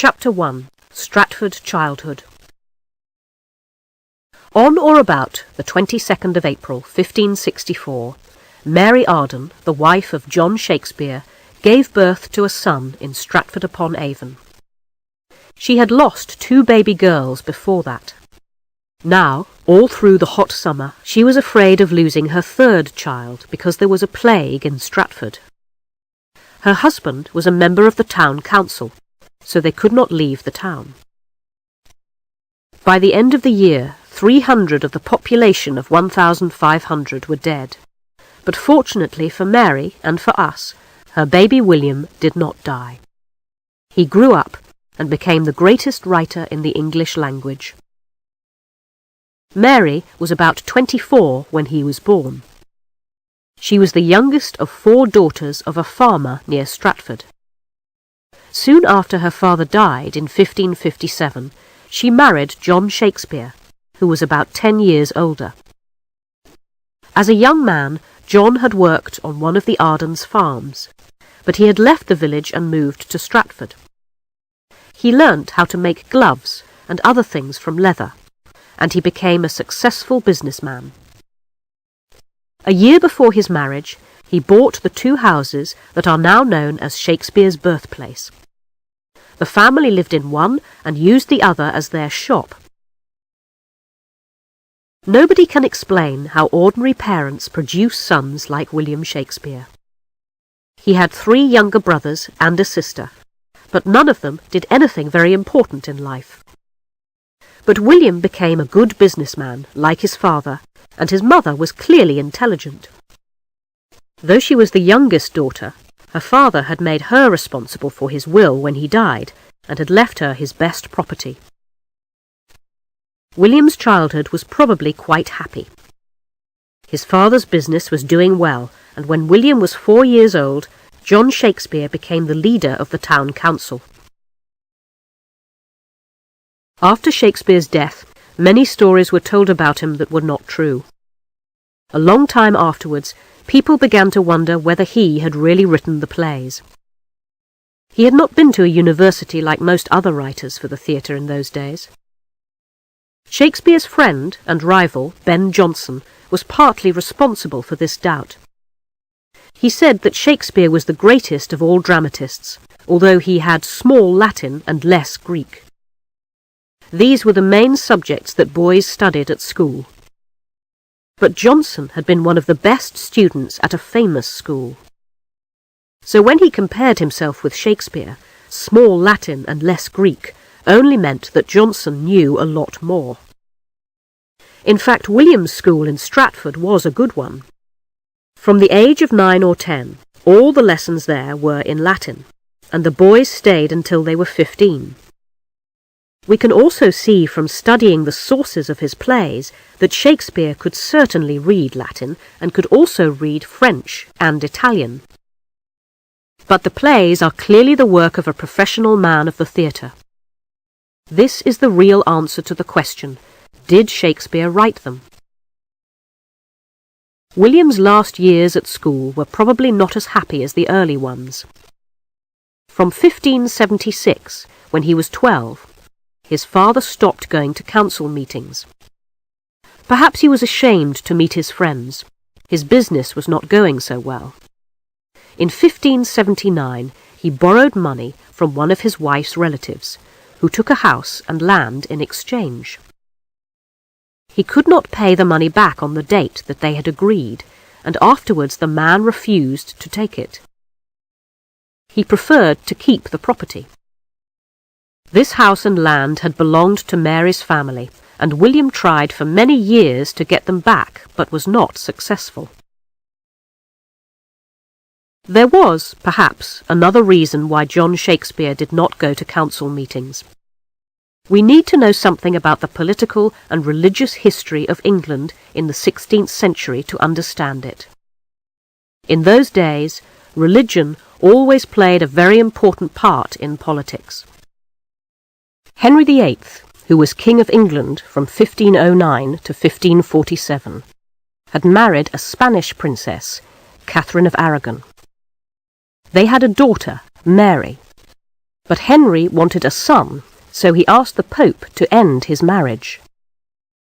Chapter 1. Stratford Childhood. On or about the 22nd of April, 1564, Mary Arden, the wife of John Shakespeare, gave birth to a son in Stratford-upon-Avon. She had lost 2 baby girls before that. Now, all through the hot summer, she was afraid of losing her 3rd child because there was a plague in Stratford. Her husband was a member of the town council, so they could not leave the town. By the end of the year, 300 of the population of 1,500 were dead. But fortunately for Mary and for us, her baby William did not die. He grew up and became the greatest writer in the English language. Mary was about 24 when he was born. She was the youngest of 4 daughters of a farmer near Stratford. Soon after her father died in 1557, she married John Shakespeare, who was about 10 years older. As a young man, John had worked on one of the Ardens' farms, but he had left the village and moved to Stratford. He learnt how to make gloves and other things from leather, and he became a successful businessman. A year before his marriage, he bought the 2 houses that are now known as Shakespeare's birthplace. The family lived in one and used the other as their shop. Nobody can explain how ordinary parents produce sons like William Shakespeare. He had 3 younger brothers and a sister, but none of them did anything very important in life. But William became a good businessman, like his father, and his mother was clearly intelligent. Though she was the youngest daughter, her father had made her responsible for his will when he died, and had left her his best property. William's childhood was probably quite happy. His father's business was doing well, and when William was 4 years old, John Shakespeare became the leader of the town council. After Shakespeare's death, many stories were told about him that were not true. A long time afterwards, people began to wonder whether he had really written the plays. He had not been to a university like most other writers for the theatre in those days. Shakespeare's friend and rival, Ben Jonson, was partly responsible for this doubt. He said that Shakespeare was the greatest of all dramatists, although he had small Latin and less Greek. These were the main subjects that boys studied at school. But Jonson had been one of the best students at a famous school. So when he compared himself with Shakespeare, small Latin and less Greek only meant that Jonson knew a lot more. In fact, William's school in Stratford was a good one. From the age of 9 or 10, all the lessons there were in Latin, and the boys stayed until they were 15. We can also see from studying the sources of his plays that Shakespeare could certainly read Latin and could also read French and Italian. But the plays are clearly the work of a professional man of the theatre. This is the real answer to the question, did Shakespeare write them? William's last years at school were probably not as happy as the early ones. From 1576, when he was 12, his father stopped going to council meetings. Perhaps he was ashamed to meet his friends. His business was not going so well. In 1579, he borrowed money from one of his wife's relatives, who took a house and land in exchange. He could not pay the money back on the date that they had agreed, and afterwards the man refused to take it. He preferred to keep the property. This house and land had belonged to Mary's family, and William tried for many years to get them back, but was not successful. There was, perhaps, another reason why John Shakespeare did not go to council meetings. We need to know something about the political and religious history of England in the 16th century to understand it. In those days, religion always played a very important part in politics. Henry VIII, who was King of England from 1509 to 1547, had married a Spanish princess, Catherine of Aragon. They had a daughter, Mary. But Henry wanted a son, so he asked the Pope to end his marriage.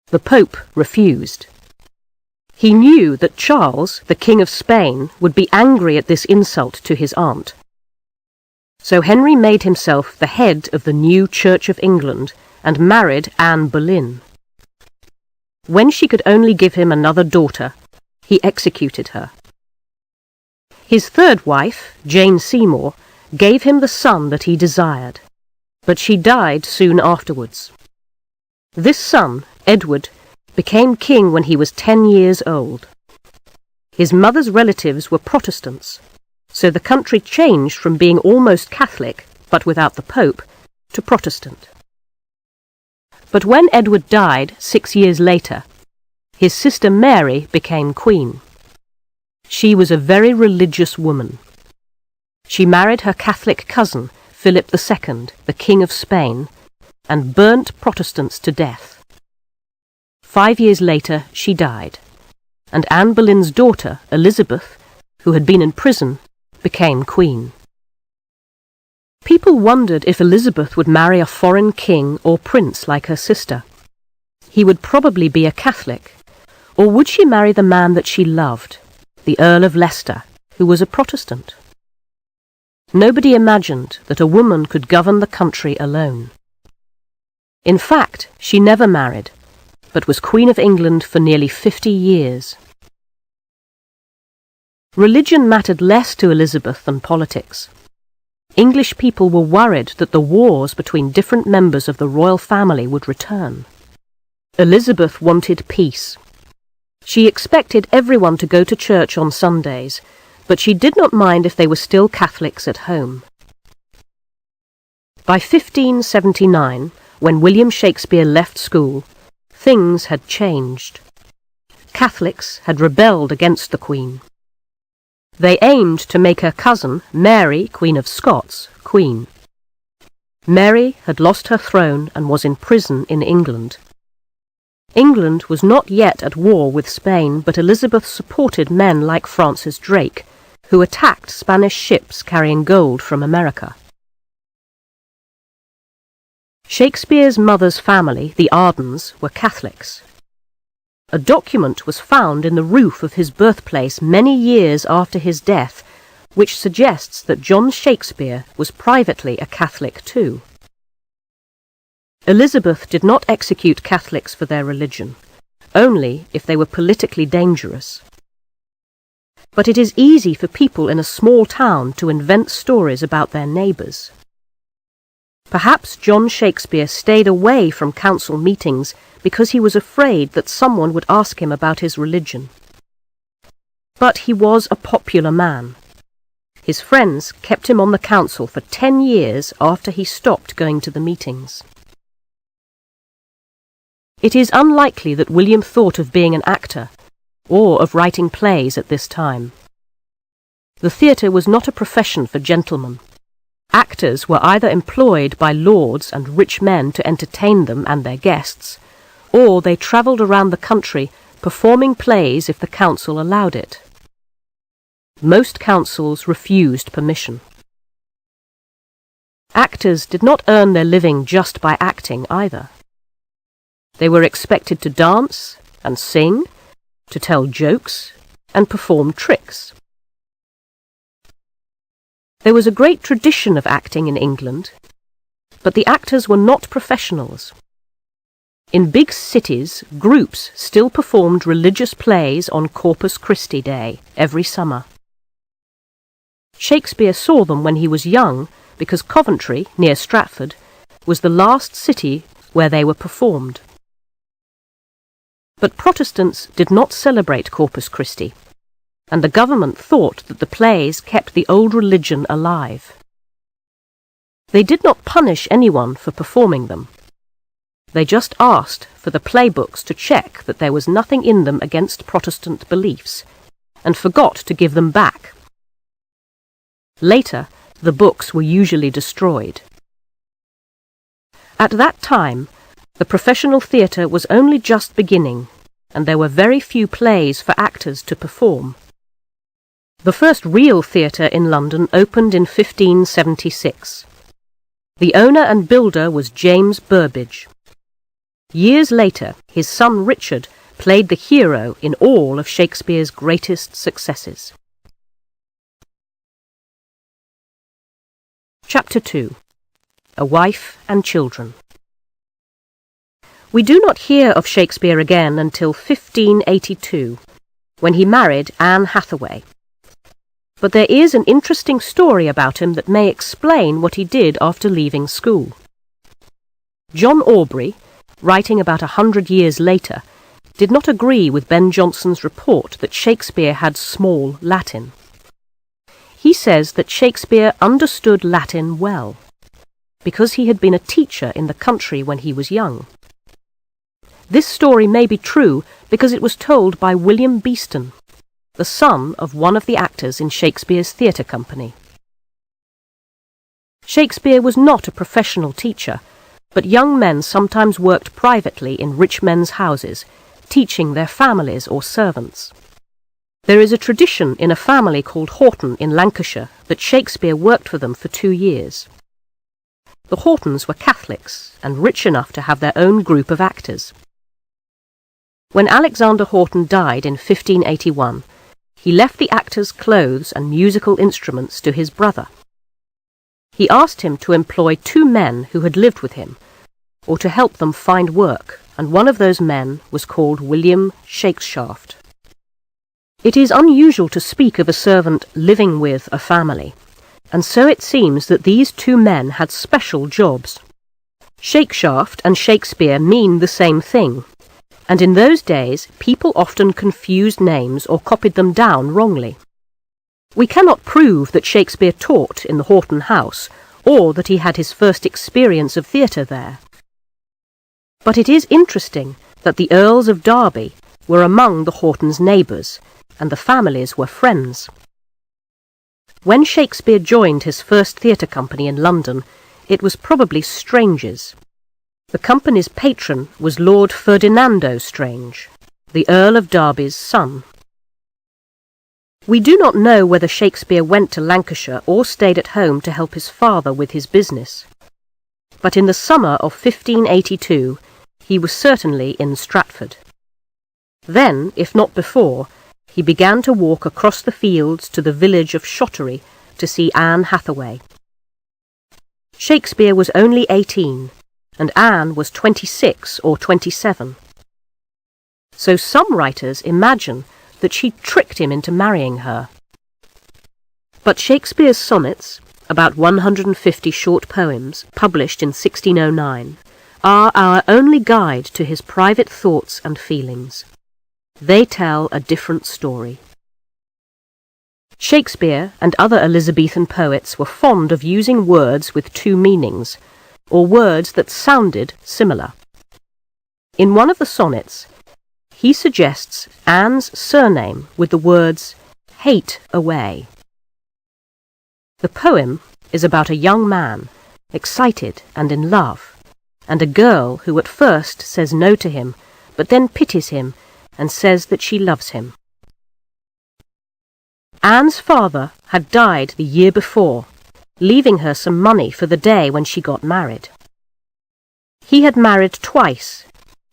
The Pope refused. He knew that Charles, the King of Spain, would be angry at this insult to his aunt. So Henry made himself the head of the new Church of England and married Anne Boleyn. When she could only give him another daughter, he executed her. His third wife, Jane Seymour, gave him the son that he desired, but she died soon afterwards. This son, Edward, became king when he was 10 years old. His mother's relatives were Protestants, so the country changed from being almost Catholic, but without the Pope, to Protestant. But when Edward died 6 years later, his sister Mary became queen. She was a very religious woman. She married her Catholic cousin, Philip II, the King of Spain, and burnt Protestants to death. 5 years later she died, and Anne Boleyn's daughter, Elizabeth, who had been in prison, became queen. People wondered if Elizabeth would marry a foreign king or prince like her sister. He would probably be a Catholic, or would she marry the man that she loved, the Earl of Leicester, who was a Protestant? Nobody imagined that a woman could govern the country alone. In fact, she never married, but was Queen of England for nearly 50 years. Religion mattered less to Elizabeth than politics. English people were worried that the wars between different members of the royal family would return. Elizabeth wanted peace. She expected everyone to go to church on Sundays, but she did not mind if they were still Catholics at home. By 1579, when William Shakespeare left school, things had changed. Catholics had rebelled against the Queen. They aimed to make her cousin, Mary, Queen of Scots, queen. Mary had lost her throne and was in prison in England. England was not yet at war with Spain, but Elizabeth supported men like Francis Drake, who attacked Spanish ships carrying gold from America. Shakespeare's mother's family, the Ardens, were Catholics. A document was found in the roof of his birthplace many years after his death, which suggests that John Shakespeare was privately a Catholic too. Elizabeth did not execute Catholics for their religion, only if they were politically dangerous. But it is easy for people in a small town to invent stories about their neighbours. Perhaps John Shakespeare stayed away from council meetings because he was afraid that someone would ask him about his religion. But he was a popular man. His friends kept him on the council for 10 years after he stopped going to the meetings. It is unlikely that William thought of being an actor or of writing plays at this time. The theatre was not a profession for gentlemen. Actors were either employed by lords and rich men to entertain them and their guests, or they travelled around the country performing plays if the council allowed it. Most councils refused permission. Actors did not earn their living just by acting either. They were expected to dance and sing, to tell jokes, and perform tricks. There was a great tradition of acting in England, but the actors were not professionals. In big cities, groups still performed religious plays on Corpus Christi Day every summer. Shakespeare saw them when he was young because Coventry, near Stratford, was the last city where they were performed. But Protestants did not celebrate Corpus Christi, and the government thought that the plays kept the old religion alive. They did not punish anyone for performing them. They just asked for the playbooks to check that there was nothing in them against Protestant beliefs, and forgot to give them back. Later, the books were usually destroyed. At that time, the professional theatre was only just beginning, and there were very few plays for actors to perform. The first real theatre in London opened in 1576. The owner and builder was James Burbage. Years later, his son Richard played the hero in all of Shakespeare's greatest successes. Chapter 2. A Wife and Children. We do not hear of Shakespeare again until 1582, when he married Anne Hathaway. But there is an interesting story about him that may explain what he did after leaving school. John Aubrey, writing about 100 years later, did not agree with Ben Jonson's report that Shakespeare had small Latin. He says that Shakespeare understood Latin well, because he had been a teacher in the country when he was young. This story may be true because it was told by William Beeston, the son of one of the actors in Shakespeare's theatre company. Shakespeare was not a professional teacher, but young men sometimes worked privately in rich men's houses, teaching their families or servants. There is a tradition in a family called Horton in Lancashire that Shakespeare worked for them for 2 years. The Hortons were Catholics and rich enough to have their own group of actors. When Alexander Horton died in 1581, he left the actors' clothes and musical instruments to his brother. He asked him to employ 2 men who had lived with him, or to help them find work, and one of those men was called William Shakeshaft. It is unusual to speak of a servant living with a family, and so it seems that these 2 men had special jobs. Shakeshaft and Shakespeare mean the same thing, and in those days people often confused names or copied them down wrongly. We cannot prove that Shakespeare taught in the Horton house, or that he had his first experience of theatre there. But it is interesting that the Earls of Derby were among the Hortons' neighbours, and the families were friends. When Shakespeare joined his first theatre company in London, it was probably Strange's. The company's patron was Lord Ferdinando Strange, the Earl of Derby's son. We do not know whether Shakespeare went to Lancashire or stayed at home to help his father with his business. But in the summer of 1582, he was certainly in Stratford. Then, if not before, he began to walk across the fields to the village of Shottery to see Anne Hathaway. Shakespeare was only 18, and Anne was 26 or 27. So some writers imagine that she tricked him into marrying her. But Shakespeare's sonnets, about 150 short poems, published in 1609, are our only guide to his private thoughts and feelings. They tell a different story. Shakespeare and other Elizabethan poets were fond of using words with 2 meanings, or words that sounded similar. In one of the sonnets, he suggests Anne's surname with the words "hate away." The poem is about a young man, excited and in love, and a girl who at first says no to him, but then pities him and says that she loves him. Anne's father had died the year before, leaving her some money for the day when she got married. He had married twice,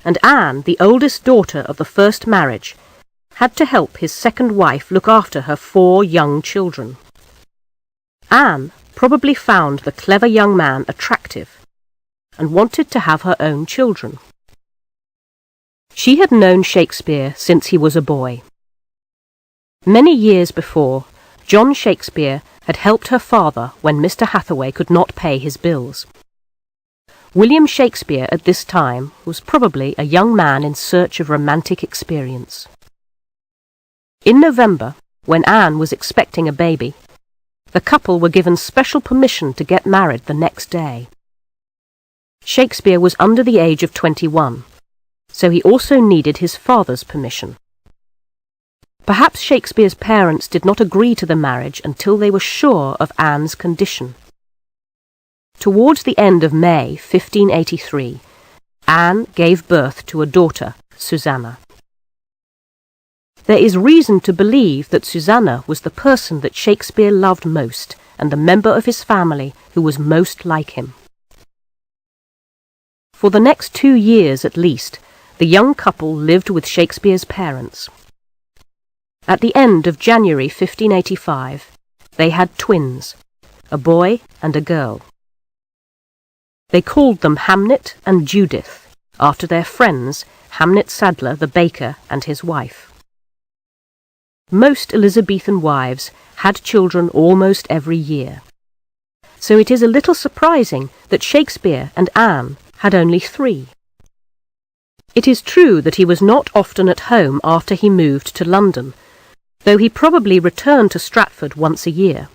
and Anne, the oldest daughter of the first marriage, had to help his second wife look after her 4 young children. Anne probably found the clever young man attractive and wanted to have her own children. She had known Shakespeare since he was a boy. Many years before, John Shakespeare had helped her father when Mr. Hathaway could not pay his bills. William Shakespeare at this time was probably a young man in search of romantic experience. In November, when Anne was expecting a baby, the couple were given special permission to get married the next day. Shakespeare was under the age of 21, so he also needed his father's permission. Perhaps Shakespeare's parents did not agree to the marriage until they were sure of Anne's condition. Towards the end of May 1583, Anne gave birth to a daughter, Susanna. There is reason to believe that Susanna was the person that Shakespeare loved most and the member of his family who was most like him. For the next 2 years at least, the young couple lived with Shakespeare's parents. At the end of January 1585, they had twins, a boy and a girl. They called them Hamnet and Judith, after their friends, Hamnet Sadler the baker and his wife. Most Elizabethan wives had children almost every year, so it is a little surprising that Shakespeare and Anne had only 3. It is true that he was not often at home after he moved to London, though he probably returned to Stratford once a year.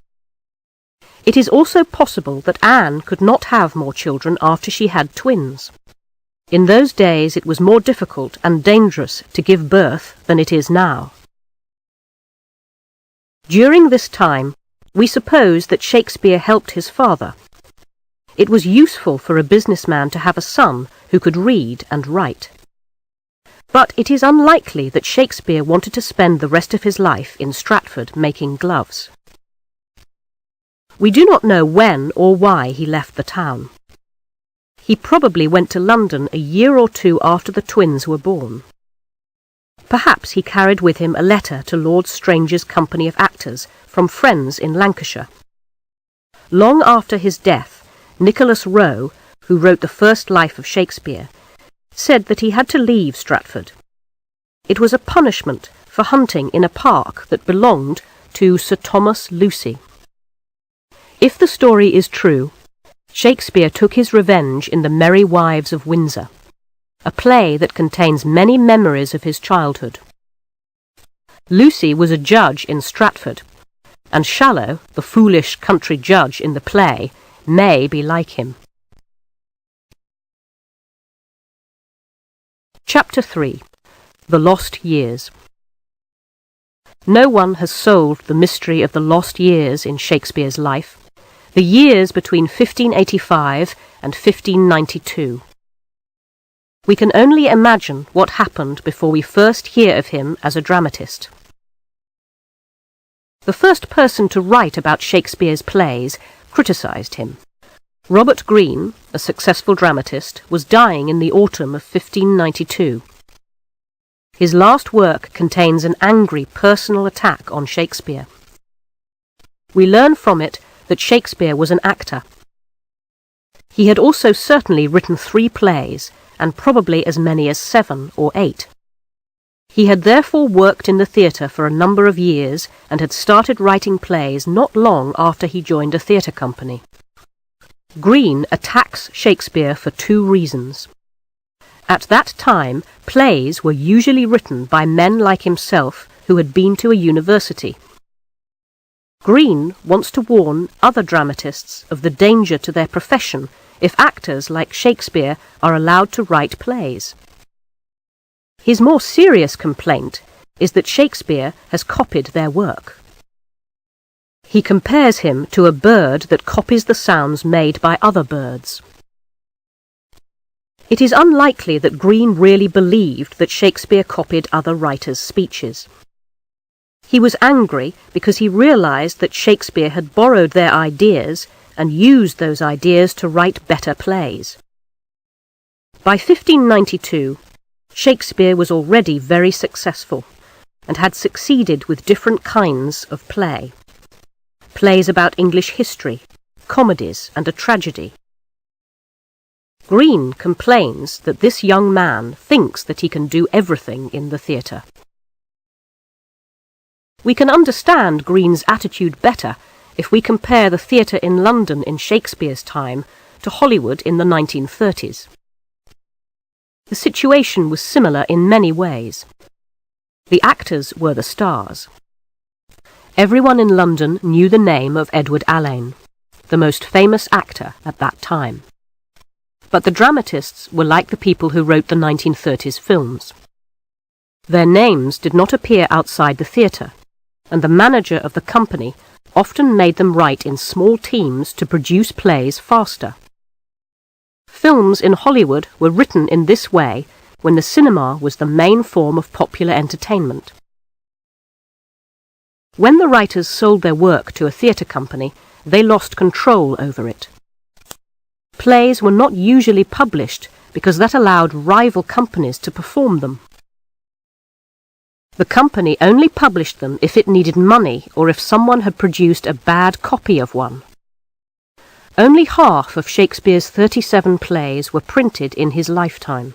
It is also possible that Anne could not have more children after she had twins. In those days it was more difficult and dangerous to give birth than it is now. During this time, we suppose that Shakespeare helped his father. It was useful for a businessman to have a son who could read and write. But it is unlikely that Shakespeare wanted to spend the rest of his life in Stratford making gloves. We do not know when or why he left the town. He probably went to London a year or 2 after the twins were born. Perhaps he carried with him a letter to Lord Strange's company of actors from friends in Lancashire. Long after his death, Nicholas Rowe, who wrote the first life of Shakespeare, said that he had to leave Stratford. It was a punishment for hunting in a park that belonged to Sir Thomas Lucy. If the story is true, Shakespeare took his revenge in The Merry Wives of Windsor, a play that contains many memories of his childhood. Lucy was a judge in Stratford, and Shallow, the foolish country judge in the play, may be like him. Chapter 3. The Lost Years. No one has solved the mystery of the lost years in Shakespeare's life, the years between 1585 and 1592. We can only imagine what happened before we first hear of him as a dramatist. The first person to write about Shakespeare's plays criticised him. Robert Greene, a successful dramatist, was dying in the autumn of 1592. His last work contains an angry personal attack on Shakespeare. We learn from it that Shakespeare was an actor. He had also certainly written 3 plays, and probably as many as 7 or 8. He had therefore worked in the theatre for a number of years and had started writing plays not long after he joined a theatre company. Greene attacks Shakespeare for 2 reasons. At that time, plays were usually written by men like himself who had been to a university. Greene wants to warn other dramatists of the danger to their profession if actors like Shakespeare are allowed to write plays. His more serious complaint is that Shakespeare has copied their work. He compares him to a bird that copies the sounds made by other birds. It is unlikely that Greene really believed that Shakespeare copied other writers' speeches. He was angry because he realized that Shakespeare had borrowed their ideas and used those ideas to write better plays. By 1592, Shakespeare was already very successful and had succeeded with different kinds of play. Plays about English history, comedies, and a tragedy. Greene complains that this young man thinks that he can do everything in the theatre. We can understand Greene's attitude better if we compare the theatre in London in Shakespeare's time to Hollywood in the 1930s. The situation was similar in many ways. The actors were the stars. Everyone in London knew the name of Edward Alleyne, the most famous actor at that time. But the dramatists were like the people who wrote the 1930s films. Their names did not appear outside the theatre, and the manager of the company often made them write in small teams to produce plays faster. Films in Hollywood were written in this way when the cinema was the main form of popular entertainment. When the writers sold their work to a theatre company, they lost control over it. Plays were not usually published because that allowed rival companies to perform them. The company only published them if it needed money or if someone had produced a bad copy of one. Only half of Shakespeare's 37 plays were printed in his lifetime.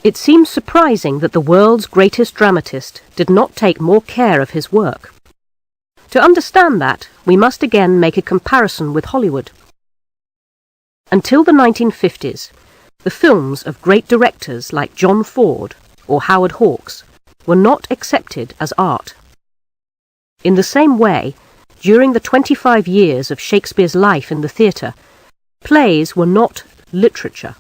It seems surprising that the world's greatest dramatist did not take more care of his work. To understand that, we must again make a comparison with Hollywood. Until the 1950s, the films of great directors like John Ford or Howard Hawks were not accepted as art. In the same way, during the 25 years of Shakespeare's life in the theatre, plays were not literature.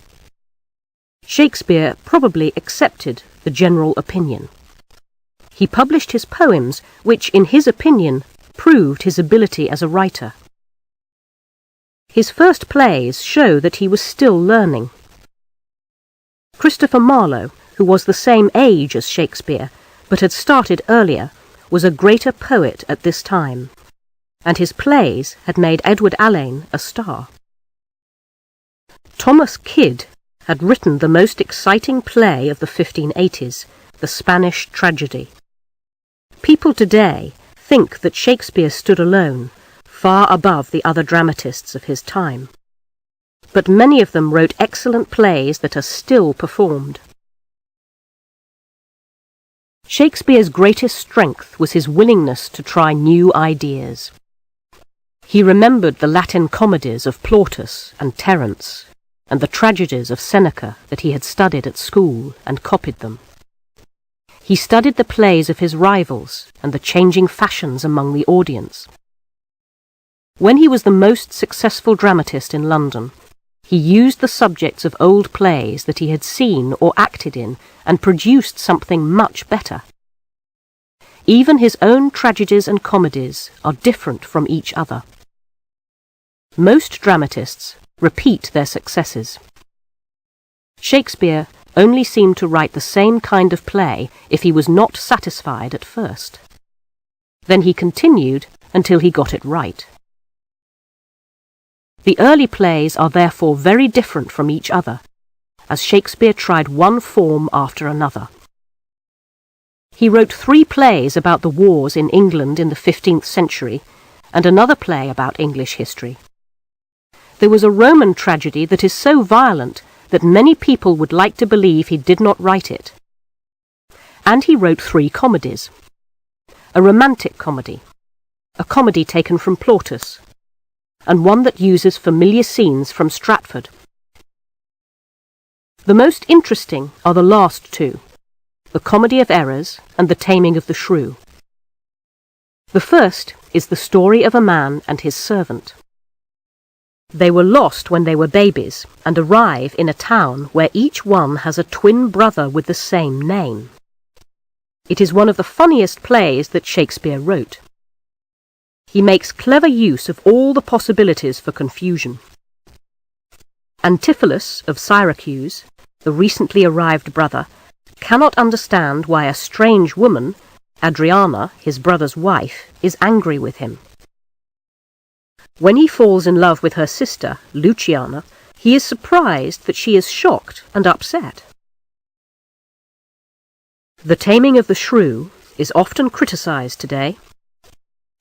Shakespeare probably accepted the general opinion. He published his poems, which, in his opinion, proved his ability as a writer. His first plays show that he was still learning. Christopher Marlowe, who was the same age as Shakespeare, but had started earlier, was a greater poet at this time, and his plays had made Edward Alleyn a star. Thomas Kyd had written the most exciting play of the 1580s, The Spanish Tragedy. People today think that Shakespeare stood alone, far above the other dramatists of his time. But many of them wrote excellent plays that are still performed. Shakespeare's greatest strength was his willingness to try new ideas. He remembered the Latin comedies of Plautus and Terence, and the tragedies of Seneca that he had studied at school and copied them. He studied the plays of his rivals and the changing fashions among the audience. When he was the most successful dramatist in London, he used the subjects of old plays that he had seen or acted in and produced something much better. Even his own tragedies and comedies are different from each other. Most dramatists repeat their successes. Shakespeare only seemed to write the same kind of play if he was not satisfied at first. Then he continued until he got it right. The early plays are therefore very different from each other, as Shakespeare tried one form after another. He wrote 3 plays about the wars in England in the 15th century, and another play about English history. There was a Roman tragedy that is so violent that many people would like to believe he did not write it. And he wrote 3 comedies. A romantic comedy, a comedy taken from Plautus, and one that uses familiar scenes from Stratford. The most interesting are the last 2, The Comedy of Errors and The Taming of the Shrew. The first is the story of a man and his servant. They were lost when they were babies and arrive in a town where each one has a twin brother with the same name. It is one of the funniest plays that Shakespeare wrote. He makes clever use of all the possibilities for confusion. Antipholus of Syracuse, the recently arrived brother, cannot understand why a strange woman, Adriana, his brother's wife, is angry with him. When he falls in love with her sister, Luciana, he is surprised that she is shocked and upset. The Taming of the Shrew is often criticized today.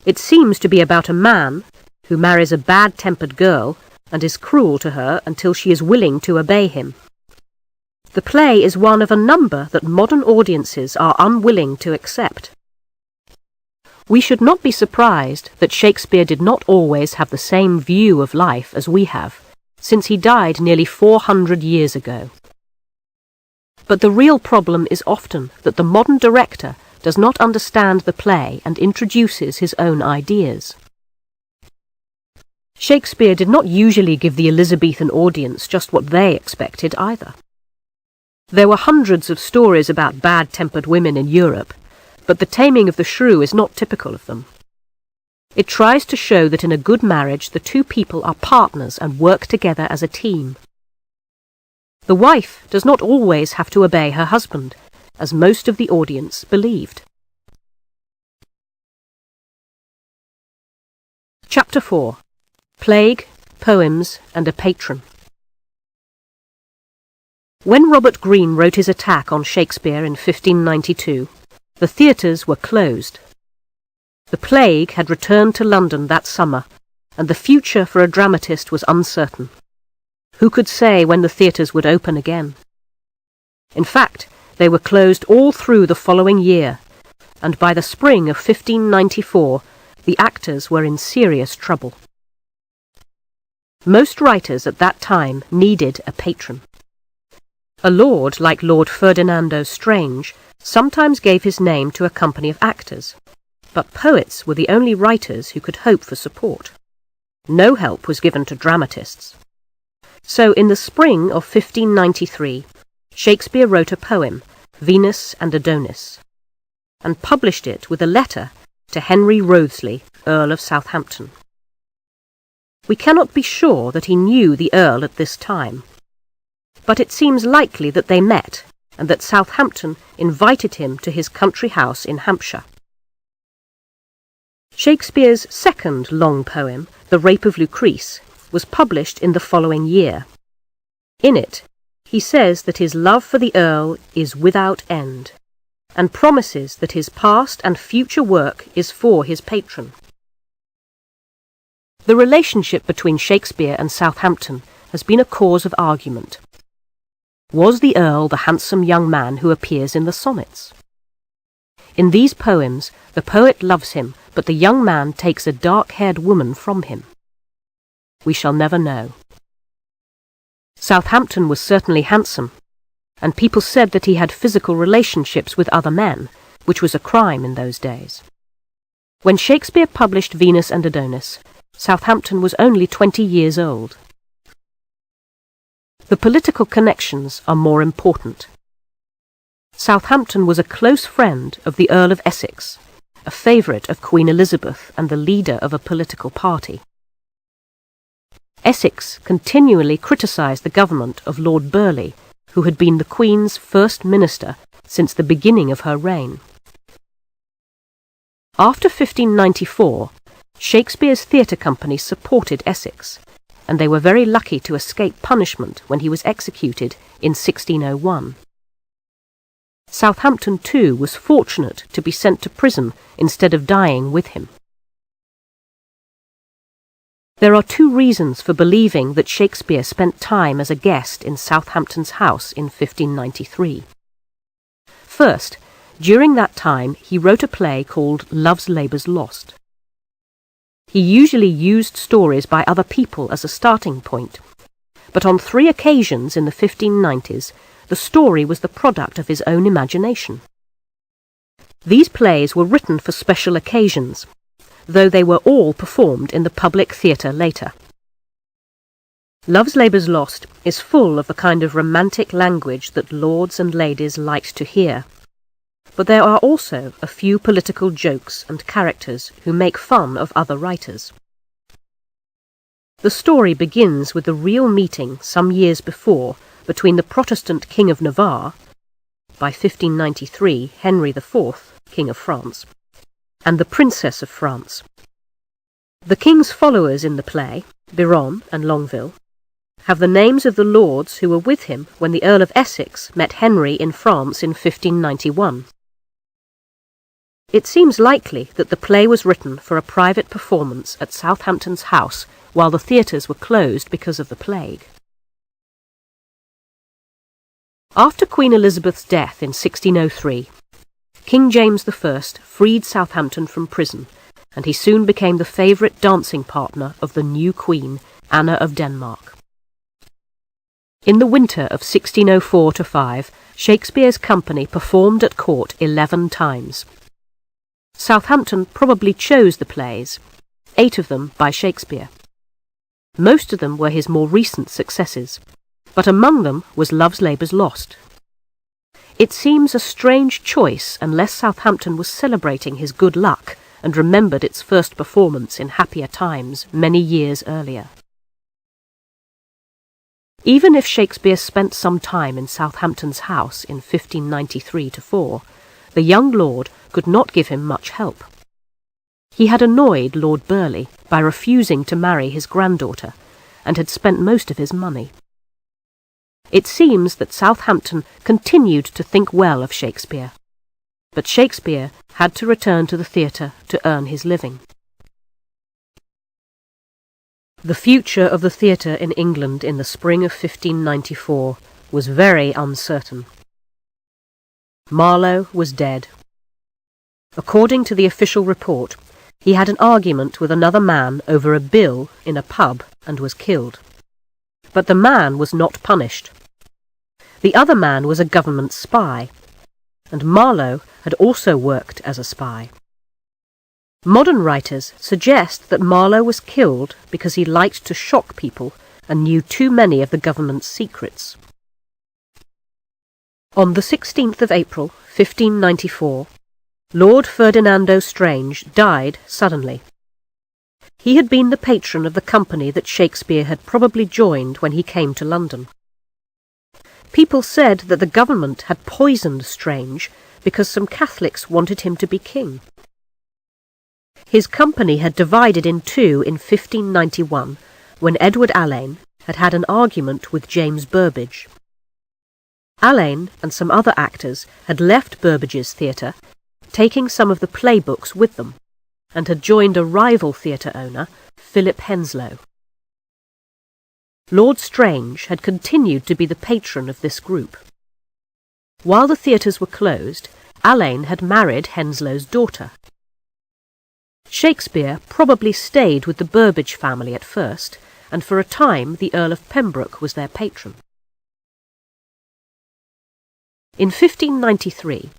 It seems to be about a man who marries a bad-tempered girl and is cruel to her until she is willing to obey him. The play is one of a number that modern audiences are unwilling to accept. We should not be surprised that Shakespeare did not always have the same view of life as we have, since he died nearly 400 years ago. But the real problem is often that the modern director does not understand the play and introduces his own ideas. Shakespeare did not usually give the Elizabethan audience just what they expected either. There were hundreds of stories about bad-tempered women in Europe, but The Taming of the Shrew is not typical of them. It tries to show that in a good marriage the 2 people are partners and work together as a team. The wife does not always have to obey her husband, as most of the audience believed. Chapter 4. Plague, Poems, and a Patron. When Robert Greene wrote his attack on Shakespeare in 1592, the theatres were closed. The plague had returned to London that summer, and the future for a dramatist was uncertain. Who could say when the theatres would open again? In fact, they were closed all through the following year, and by the spring of 1594, the actors were in serious trouble. Most writers at that time needed a patron. A lord like Lord Ferdinando Strange sometimes gave his name to a company of actors, but poets were the only writers who could hope for support. No help was given to dramatists. So in the spring of 1593, Shakespeare wrote a poem, Venus and Adonis, and published it with a letter to Henry Wriothesley, Earl of Southampton. We cannot be sure that he knew the Earl at this time, but it seems likely that they met and that Southampton invited him to his country house in Hampshire. Shakespeare's second long poem, The Rape of Lucrece, was published in the following year. In it, he says that his love for the Earl is without end, and promises that his past and future work is for his patron. The relationship between Shakespeare and Southampton has been a cause of argument. Was the Earl the handsome young man who appears in the sonnets? In these poems, the poet loves him, but the young man takes a dark-haired woman from him. We shall never know. Southampton was certainly handsome, and people said that he had physical relationships with other men, which was a crime in those days. When Shakespeare published Venus and Adonis, Southampton was only 20 years old. The political connections are more important. Southampton was a close friend of the Earl of Essex, a favourite of Queen Elizabeth and the leader of a political party. Essex continually criticised the government of Lord Burleigh, who had been the Queen's first minister since the beginning of her reign. After 1594, Shakespeare's theatre company supported Essex, and they were very lucky to escape punishment when he was executed in 1601. Southampton, too, was fortunate to be sent to prison instead of dying with him. There are two reasons for believing that Shakespeare spent time as a guest in Southampton's house in 1593. First, during that time he wrote a play called Love's Labour's Lost. He usually used stories by other people as a starting point, but on 3 occasions in the 1590s, the story was the product of his own imagination. These plays were written for special occasions, though they were all performed in the public theatre later. Love's Labour's Lost is full of the kind of romantic language that lords and ladies liked to hear, but there are also a few political jokes and characters who make fun of other writers. The story begins with the real meeting some years before between the Protestant King of Navarre, by 1593 Henry IV, King of France, and the Princess of France. The king's followers in the play, Biron and Longueville, have the names of the lords who were with him when the Earl of Essex met Henry in France in 1591. It seems likely that the play was written for a private performance at Southampton's house while the theatres were closed because of the plague. After Queen Elizabeth's death in 1603, King James I freed Southampton from prison, and he soon became the favourite dancing partner of the new Queen, Anna of Denmark. In the winter of 1604-5, Shakespeare's company performed at court 11 times. Southampton probably chose the plays, 8 of them by Shakespeare. Most of them were his more recent successes, but among them was Love's Labour's Lost. It seems a strange choice unless Southampton was celebrating his good luck and remembered its first performance in happier times many years earlier. Even if Shakespeare spent some time in Southampton's house in 1593-4, the young lord could not give him much help. He had annoyed Lord Burleigh by refusing to marry his granddaughter, and had spent most of his money. It seems that Southampton continued to think well of Shakespeare, but Shakespeare had to return to the theatre to earn his living. The future of the theatre in England in the spring of 1594 was very uncertain. Marlowe was dead. According to the official report, he had an argument with another man over a bill in a pub and was killed. But the man was not punished. The other man was a government spy, and Marlowe had also worked as a spy. Modern writers suggest that Marlowe was killed because he liked to shock people and knew too many of the government's secrets. On the 16th of April, 1594, Lord Ferdinando Strange died suddenly. He had been the patron of the company that Shakespeare had probably joined when he came to London. People said that the government had poisoned Strange because some Catholics wanted him to be king. His company had divided in two in 1591 when Edward Alleyn had had an argument with James Burbage. Alleyn and some other actors had left Burbage's theatre, taking some of the playbooks with them, and had joined a rival theatre owner, Philip Henslowe. Lord Strange had continued to be the patron of this group. While the theatres were closed, Alleyn had married Henslowe's daughter. Shakespeare probably stayed with the Burbage family at first, and for a time the Earl of Pembroke was their patron. In 1593,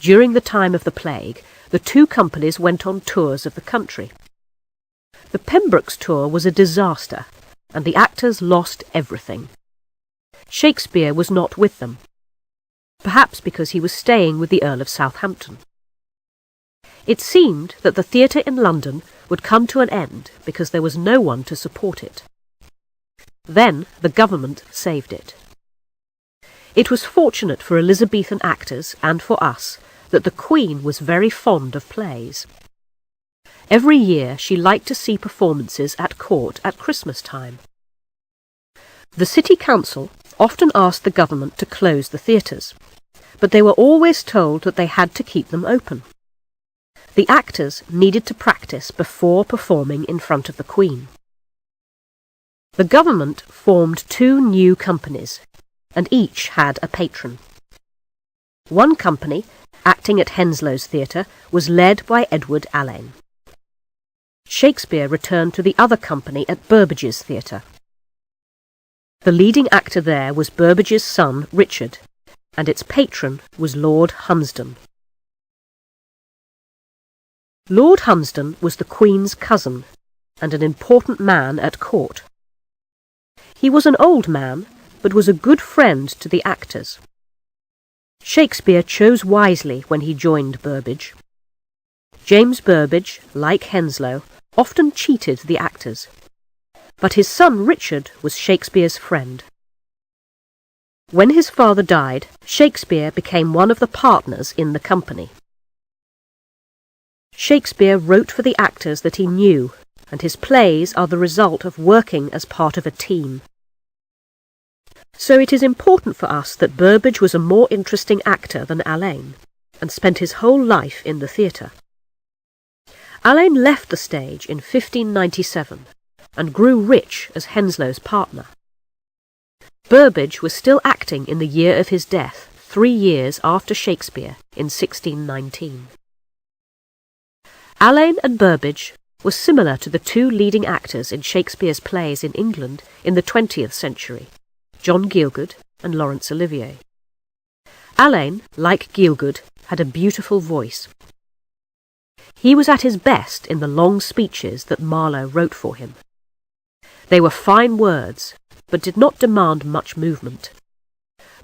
during the time of the plague, the two companies went on tours of the country. The Pembrokes' tour was a disaster, and the actors lost everything. Shakespeare was not with them, perhaps because he was staying with the Earl of Southampton. It seemed that the theatre in London would come to an end because there was no one to support it. Then the government saved it. It was fortunate for Elizabethan actors and for us that the Queen was very fond of plays. Every year she liked to see performances at court at Christmas time. The City Council often asked the government to close the theatres, but they were always told that they had to keep them open. The actors needed to practice before performing in front of the Queen. The government formed two new companies, and each had a patron. One company, acting at Henslowe's theatre, was led by Edward Alleyn. Shakespeare returned to the other company at Burbage's theatre. The leading actor there was Burbage's son, Richard, and its patron was Lord Hunsdon. Lord Hunsdon was the Queen's cousin, and an important man at court. He was an old man, but was a good friend to the actors. Shakespeare chose wisely when he joined Burbage. James Burbage, like Henslowe, often cheated the actors, but his son Richard was Shakespeare's friend. When his father died, Shakespeare became one of the partners in the company. Shakespeare wrote for the actors that he knew, and his plays are the result of working as part of a team. So it is important for us that Burbage was a more interesting actor than Alleyn, and spent his whole life in the theatre. Alleyn left the stage in 1597, and grew rich as Henslowe's partner. Burbage was still acting in the year of his death, 3 years after Shakespeare, in 1619. Alleyn and Burbage were similar to the two leading actors in Shakespeare's plays in England in the 20th century, John Gielgud and Laurence Olivier. Alleyn, like Gielgud, had a beautiful voice. He was at his best in the long speeches that Marlowe wrote for him. They were fine words, but did not demand much movement.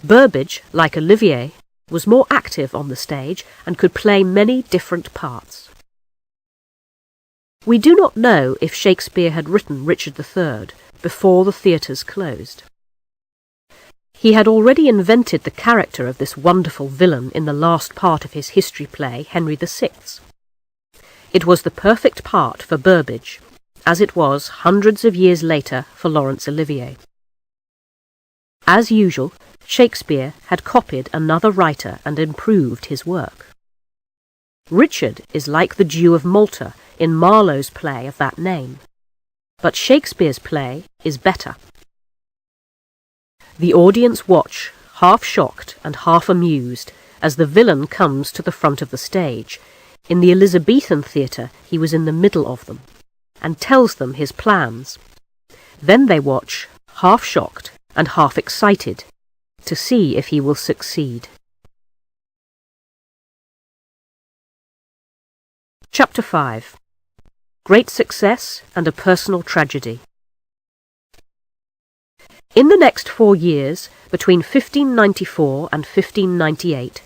Burbage, like Olivier, was more active on the stage and could play many different parts. We do not know if Shakespeare had written Richard III before the theatres closed. He had already invented the character of this wonderful villain in the last part of his history play, Henry VI. It was the perfect part for Burbage, as it was hundreds of years later for Laurence Olivier. As usual, Shakespeare had copied another writer and improved his work. Richard is like the Jew of Malta in Marlowe's play of that name, but Shakespeare's play is better. The audience watch, half shocked and half amused, as the villain comes to the front of the stage. In the Elizabethan theatre he was in the middle of them, and tells them his plans. Then they watch, half shocked and half excited, to see if he will succeed. Chapter 5. Great Success and a Personal Tragedy. In the next 4 years, between 1594 and 1598,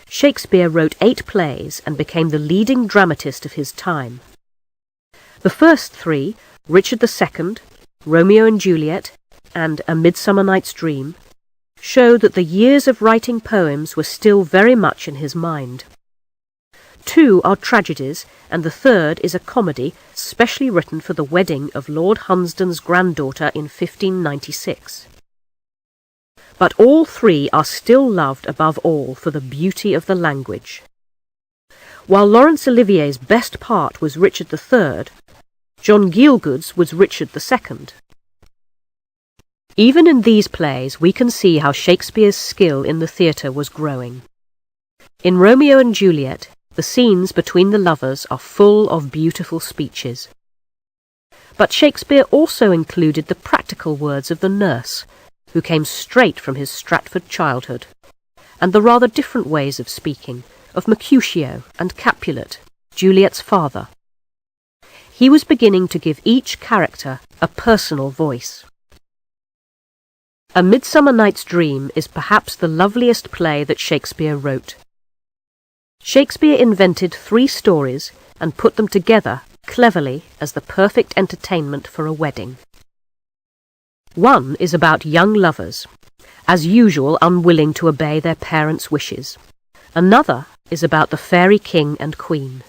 Shakespeare wrote 8 plays and became the leading dramatist of his time. The first 3, Richard II, Romeo and Juliet, and A Midsummer Night's Dream, show that the years of writing poems were still very much in his mind. 2 are tragedies, and the third is a comedy specially written for the wedding of Lord Hunsdon's granddaughter in 1596. But all 3 are still loved above all for the beauty of the language. While Laurence Olivier's best part was Richard III, John Gielgud's was Richard II. Even in these plays we can see how Shakespeare's skill in the theatre was growing. In Romeo and Juliet, the scenes between the lovers are full of beautiful speeches. But Shakespeare also included the practical words of the nurse, who came straight from his Stratford childhood, and the rather different ways of speaking of Mercutio and Capulet, Juliet's father. He was beginning to give each character a personal voice. A Midsummer Night's Dream is perhaps the loveliest play that Shakespeare wrote. Shakespeare invented 3 stories and put them together cleverly as the perfect entertainment for a wedding. One is about young lovers, as usual unwilling to obey their parents' wishes. Another is about the fairy king and queen,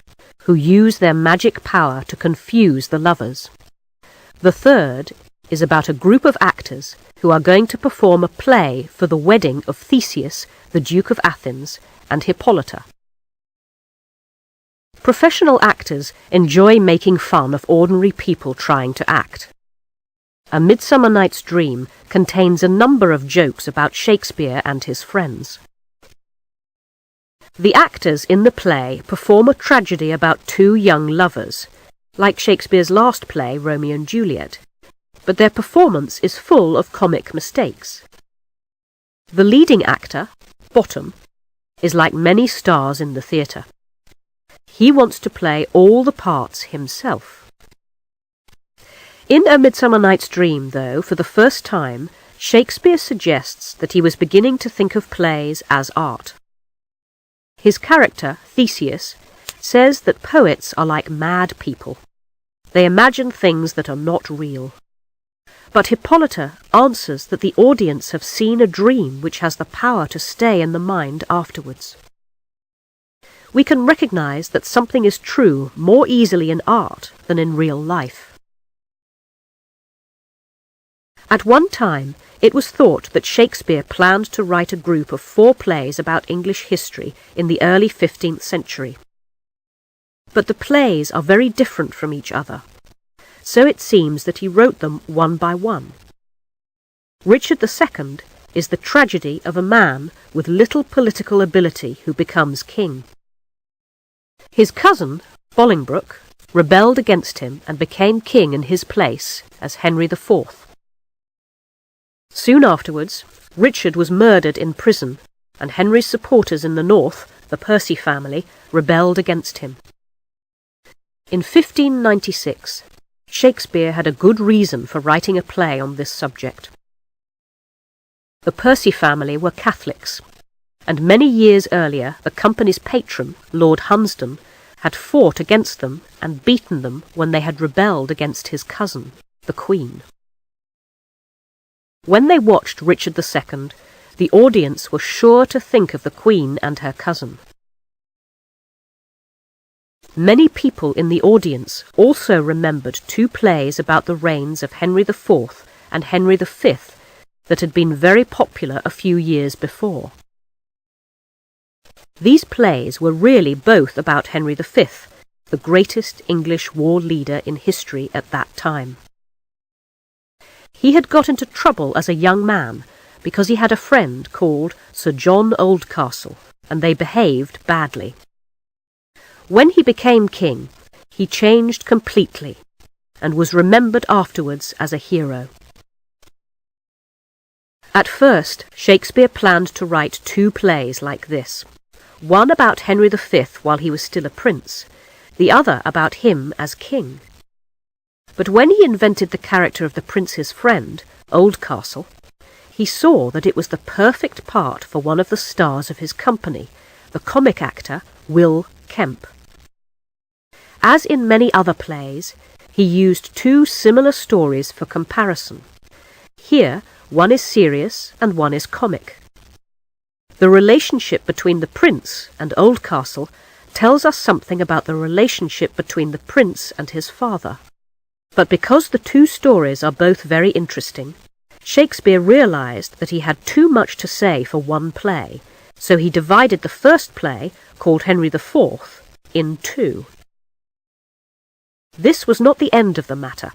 who use their magic power to confuse the lovers. The third is about a group of actors who are going to perform a play for the wedding of Theseus, the Duke of Athens, and Hippolyta. Professional actors enjoy making fun of ordinary people trying to act. A Midsummer Night's Dream contains a number of jokes about Shakespeare and his friends. The actors in the play perform a tragedy about 2 young lovers, like Shakespeare's last play, Romeo and Juliet, but their performance is full of comic mistakes. The leading actor, Bottom, is like many stars in the theatre. He wants to play all the parts himself. In A Midsummer Night's Dream, though, for the first time, Shakespeare suggests that he was beginning to think of plays as art. His character, Theseus, says that poets are like mad people. They imagine things that are not real. But Hippolyta answers that the audience have seen a dream which has the power to stay in the mind afterwards. We can recognize that something is true more easily in art than in real life. At one time, it was thought that Shakespeare planned to write a group of 4 plays about English history in the early 15th century. But the plays are very different from each other, so it seems that he wrote them one by one. Richard II is the tragedy of a man with little political ability who becomes king. His cousin, Bolingbroke, rebelled against him and became king in his place as Henry IV. Soon afterwards, Richard was murdered in prison, and Henry's supporters in the north, the Percy family, rebelled against him. In 1596, Shakespeare had a good reason for writing a play on this subject. The Percy family were Catholics, and many years earlier the company's patron, Lord Hunsdon, had fought against them and beaten them when they had rebelled against his cousin, the Queen. When they watched Richard II, the audience were sure to think of the Queen and her cousin. Many people in the audience also remembered 2 plays about the reigns of Henry IV and Henry V that had been very popular a few years before. These plays were really both about Henry V, the greatest English war leader in history at that time. He had got into trouble as a young man because he had a friend called Sir John Oldcastle, and they behaved badly. When he became king, he changed completely and was remembered afterwards as a hero. At first, Shakespeare planned to write 2 plays like this, one about Henry V while he was still a prince, the other about him as king. But when he invented the character of the prince's friend, Oldcastle, he saw that it was the perfect part for one of the stars of his company, the comic actor Will Kemp. As in many other plays, he used 2 similar stories for comparison. Here, one is serious and one is comic. The relationship between the prince and Oldcastle tells us something about the relationship between the prince and his father. But because the 2 stories are both very interesting, Shakespeare realized that he had too much to say for one play, so he divided the first play, called Henry IV, in 2. This was not the end of the matter.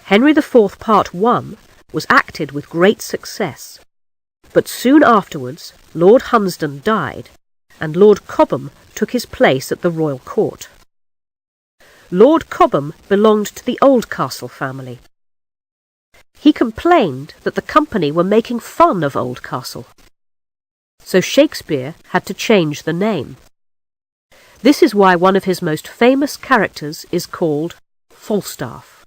Henry IV Part 1 was acted with great success, but soon afterwards Lord Hunsdon died, and Lord Cobham took his place at the royal court. Lord Cobham belonged to the Oldcastle family. He complained that the company were making fun of Oldcastle, so Shakespeare had to change the name. This is why one of his most famous characters is called Falstaff.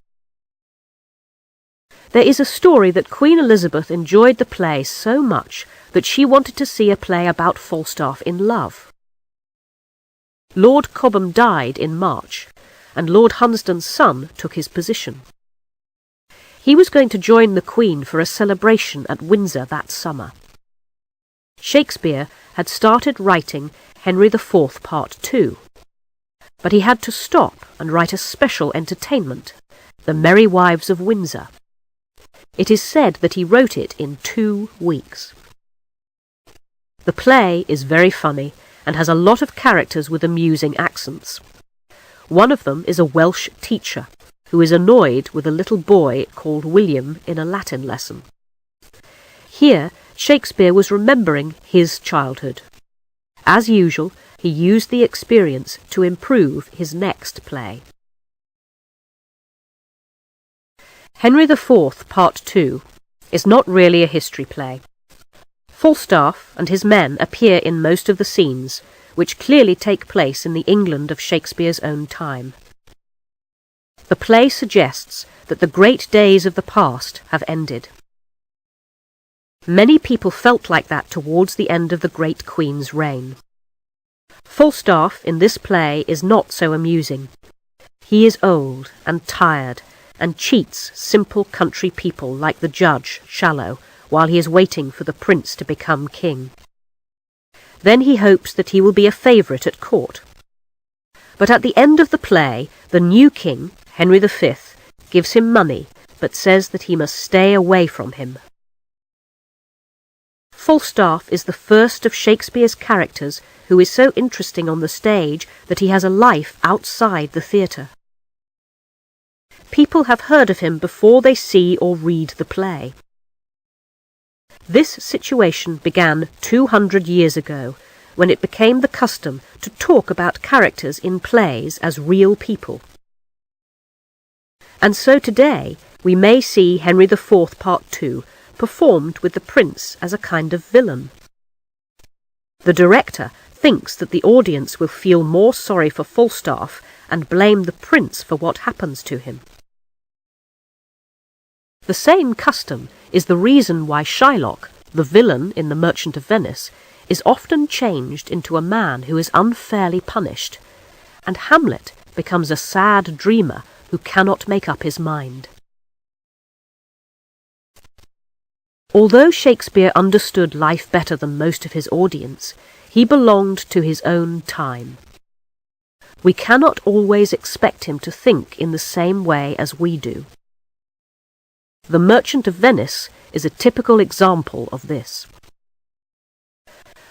There is a story that Queen Elizabeth enjoyed the play so much that she wanted to see a play about Falstaff in love. Lord Cobham died in March, and Lord Hunsdon's son took his position. He was going to join the Queen for a celebration at Windsor that summer. Shakespeare had started writing Henry IV Part 2, but he had to stop and write a special entertainment, The Merry Wives of Windsor. It is said that he wrote it in 2 weeks. The play is very funny and has a lot of characters with amusing accents. One of them is a Welsh teacher who is annoyed with a little boy called William in a Latin lesson. Here, Shakespeare was remembering his childhood. As usual, he used the experience to improve his next play. Henry IV Part 2 is not really a history play. Falstaff and his men appear in most of the scenes, which clearly take place in the England of Shakespeare's own time. The play suggests that the great days of the past have ended. Many people felt like that towards the end of the great Queen's reign. Falstaff in this play is not so amusing. He is old and tired and cheats simple country people like the judge, Shallow, while he is waiting for the prince to become king. Then he hopes that he will be a favourite at court. But at the end of the play, the new king, Henry V, gives him money, but says that he must stay away from him. Falstaff is the first of Shakespeare's characters who is so interesting on the stage that he has a life outside the theatre. People have heard of him before they see or read the play. This situation began 200 years ago, when it became the custom to talk about characters in plays as real people. And so today we may see Henry IV Part 2 performed with the prince as a kind of villain. The director thinks that the audience will feel more sorry for Falstaff and blame the prince for what happens to him. The same custom is the reason why Shylock, the villain in The Merchant of Venice, is often changed into a man who is unfairly punished, and Hamlet becomes a sad dreamer who cannot make up his mind. Although Shakespeare understood life better than most of his audience, he belonged to his own time. We cannot always expect him to think in the same way as we do. The Merchant of Venice is a typical example of this.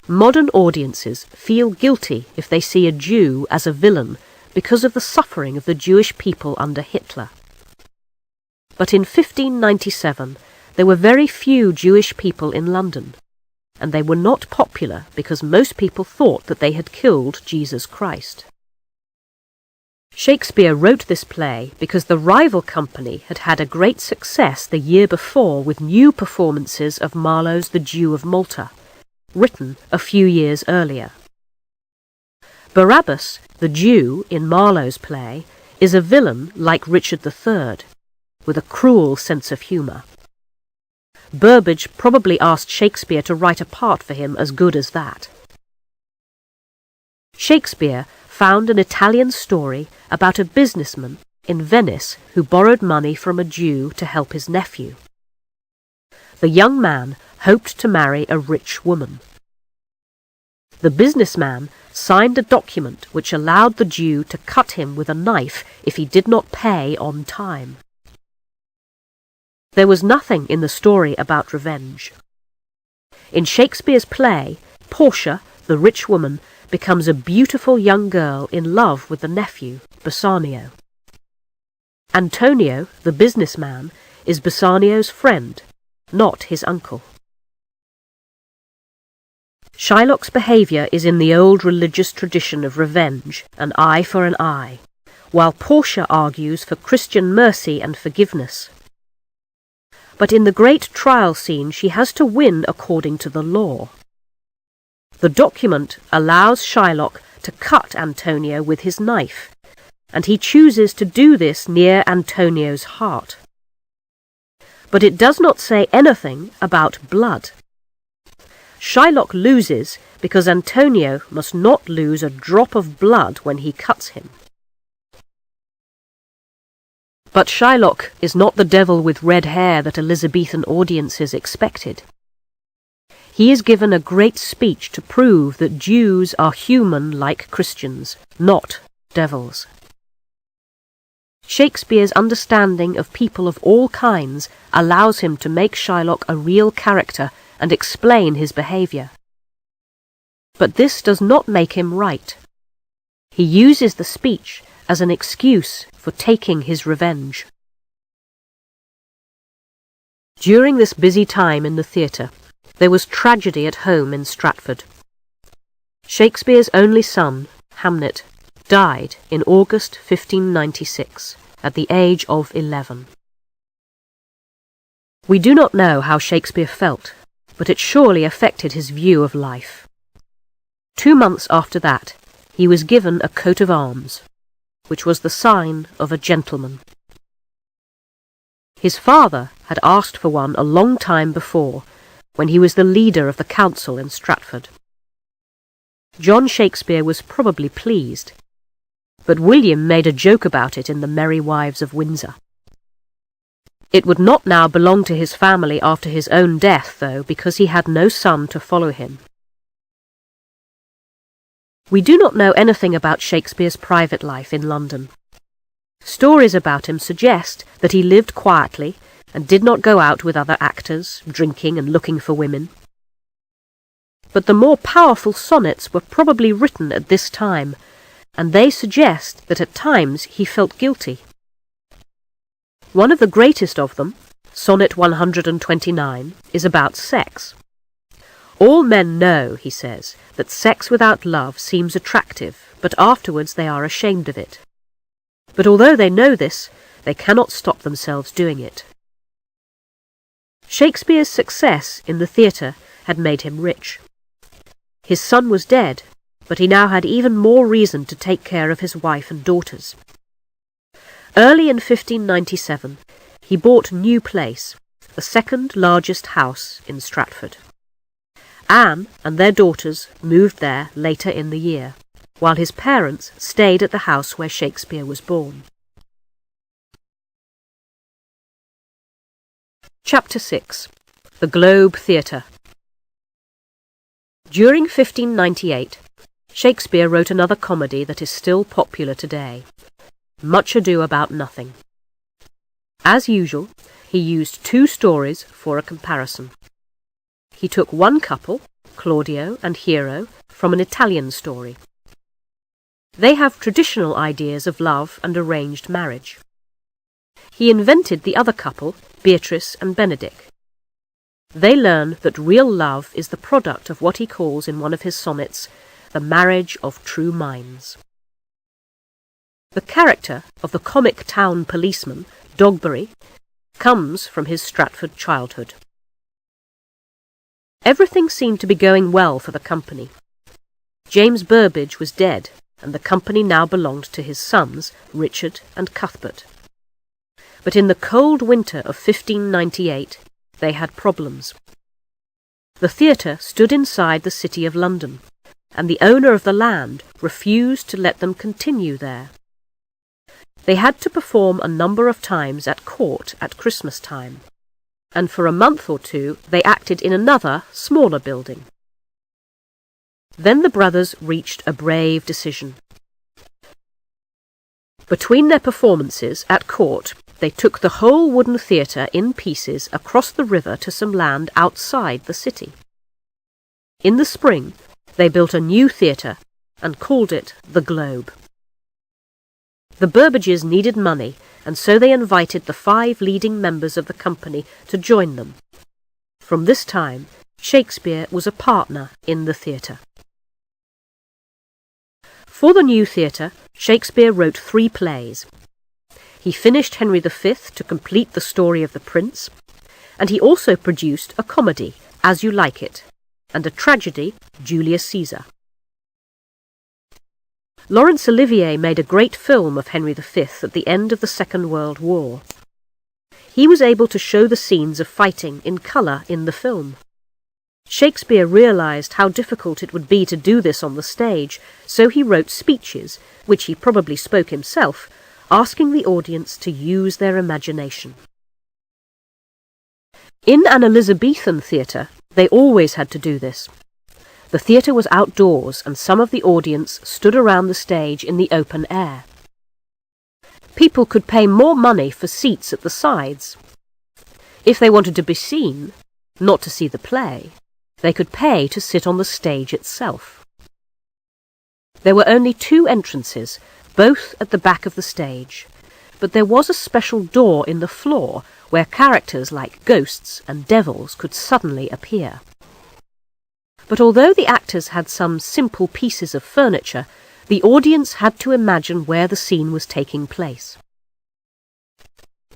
Modern audiences feel guilty if they see a Jew as a villain because of the suffering of the Jewish people under Hitler. But in 1597, there were very few Jewish people in London, and they were not popular because most people thought that they had killed Jesus Christ. Shakespeare wrote this play because the rival company had had a great success the year before with new performances of Marlowe's The Jew of Malta, written a few years earlier. Barabbas, the Jew in Marlowe's play, is a villain like Richard III, with a cruel sense of humour. Burbage probably asked Shakespeare to write a part for him as good as that. Shakespeare found an Italian story about a businessman in Venice who borrowed money from a Jew to help his nephew. The young man hoped to marry a rich woman. The businessman signed a document which allowed the Jew to cut him with a knife if he did not pay on time. There was nothing in the story about revenge. In Shakespeare's play, Portia, the rich woman, becomes a beautiful young girl in love with the nephew, Bassanio. Antonio, the businessman, is Bassanio's friend, not his uncle. Shylock's behaviour is in the old religious tradition of revenge, an eye for an eye, while Portia argues for Christian mercy and forgiveness. But in the great trial scene she has to win according to the law. The document allows Shylock to cut Antonio with his knife, and he chooses to do this near Antonio's heart. But it does not say anything about blood. Shylock loses because Antonio must not lose a drop of blood when he cuts him. But Shylock is not the devil with red hair that Elizabethan audiences expected. He is given a great speech to prove that Jews are human like Christians, not devils. Shakespeare's understanding of people of all kinds allows him to make Shylock a real character and explain his behaviour. But this does not make him right. He uses the speech as an excuse for taking his revenge. During this busy time in the theatre, there was tragedy at home in Stratford. Shakespeare's only son, Hamnet, died in August 1596, at the age of 11. We do not know how Shakespeare felt, but it surely affected his view of life. 2 months after that, he was given a coat of arms, which was the sign of a gentleman. His father had asked for one a long time before, when he was the leader of the council in Stratford. John Shakespeare was probably pleased, but William made a joke about it in The Merry Wives of Windsor. It would not now belong to his family after his own death, though, because he had no son to follow him. We do not know anything about Shakespeare's private life in London. Stories about him suggest that he lived quietly and did not go out with other actors, drinking and looking for women. But the more powerful sonnets were probably written at this time, and they suggest that at times he felt guilty. One of the greatest of them, Sonnet 129, is about sex. All men know, he says, that sex without love seems attractive, but afterwards they are ashamed of it. But although they know this, they cannot stop themselves doing it. Shakespeare's success in the theatre had made him rich. His son was dead, but he now had even more reason to take care of his wife and daughters. Early in 1597, he bought New Place, the second largest house in Stratford. Anne and their daughters moved there later in the year, while his parents stayed at the house where Shakespeare was born. Chapter 6. The Globe Theatre. During 1598, Shakespeare wrote another comedy that is still popular today, Much Ado About Nothing. As usual, he used two stories for a comparison. He took one couple, Claudio and Hero, from an Italian story. They have traditional ideas of love and arranged marriage. He invented the other couple, Beatrice and Benedick. They learn that real love is the product of what he calls in one of his sonnets, the marriage of true minds. The character of the comic town policeman, Dogberry, comes from his Stratford childhood. Everything seemed to be going well for the company. James Burbage was dead, and the company now belonged to his sons, Richard and Cuthbert. But in the cold winter of 1598, they had problems. The theatre stood inside the City of London, and the owner of the land refused to let them continue there. They had to perform a number of times at court at Christmas time, and for a month or two they acted in another, smaller building. Then the brothers reached a brave decision. Between their performances at court, they took the whole wooden theatre in pieces across the river to some land outside the city. In the spring, they built a new theatre and called it the Globe. The Burbages needed money, and so they invited the 5 leading members of the company to join them. From this time, Shakespeare was a partner in the theatre. For the new theatre, Shakespeare wrote 3 plays. He finished Henry V to complete the story of the prince, and he also produced a comedy, As You Like It, and a tragedy, Julius Caesar. Laurence Olivier made a great film of Henry V at the end of the Second World War. He was able to show the scenes of fighting in colour in the film. Shakespeare realised how difficult it would be to do this on the stage, so he wrote speeches, which he probably spoke himself, asking the audience to use their imagination. In an Elizabethan theatre, they always had to do this. The theatre was outdoors, and some of the audience stood around the stage in the open air. People could pay more money for seats at the sides. If they wanted to be seen, not to see the play, they could pay to sit on the stage itself. There were only 2 entrances, both at the back of the stage, but there was a special door in the floor where characters like ghosts and devils could suddenly appear. But although the actors had some simple pieces of furniture, the audience had to imagine where the scene was taking place.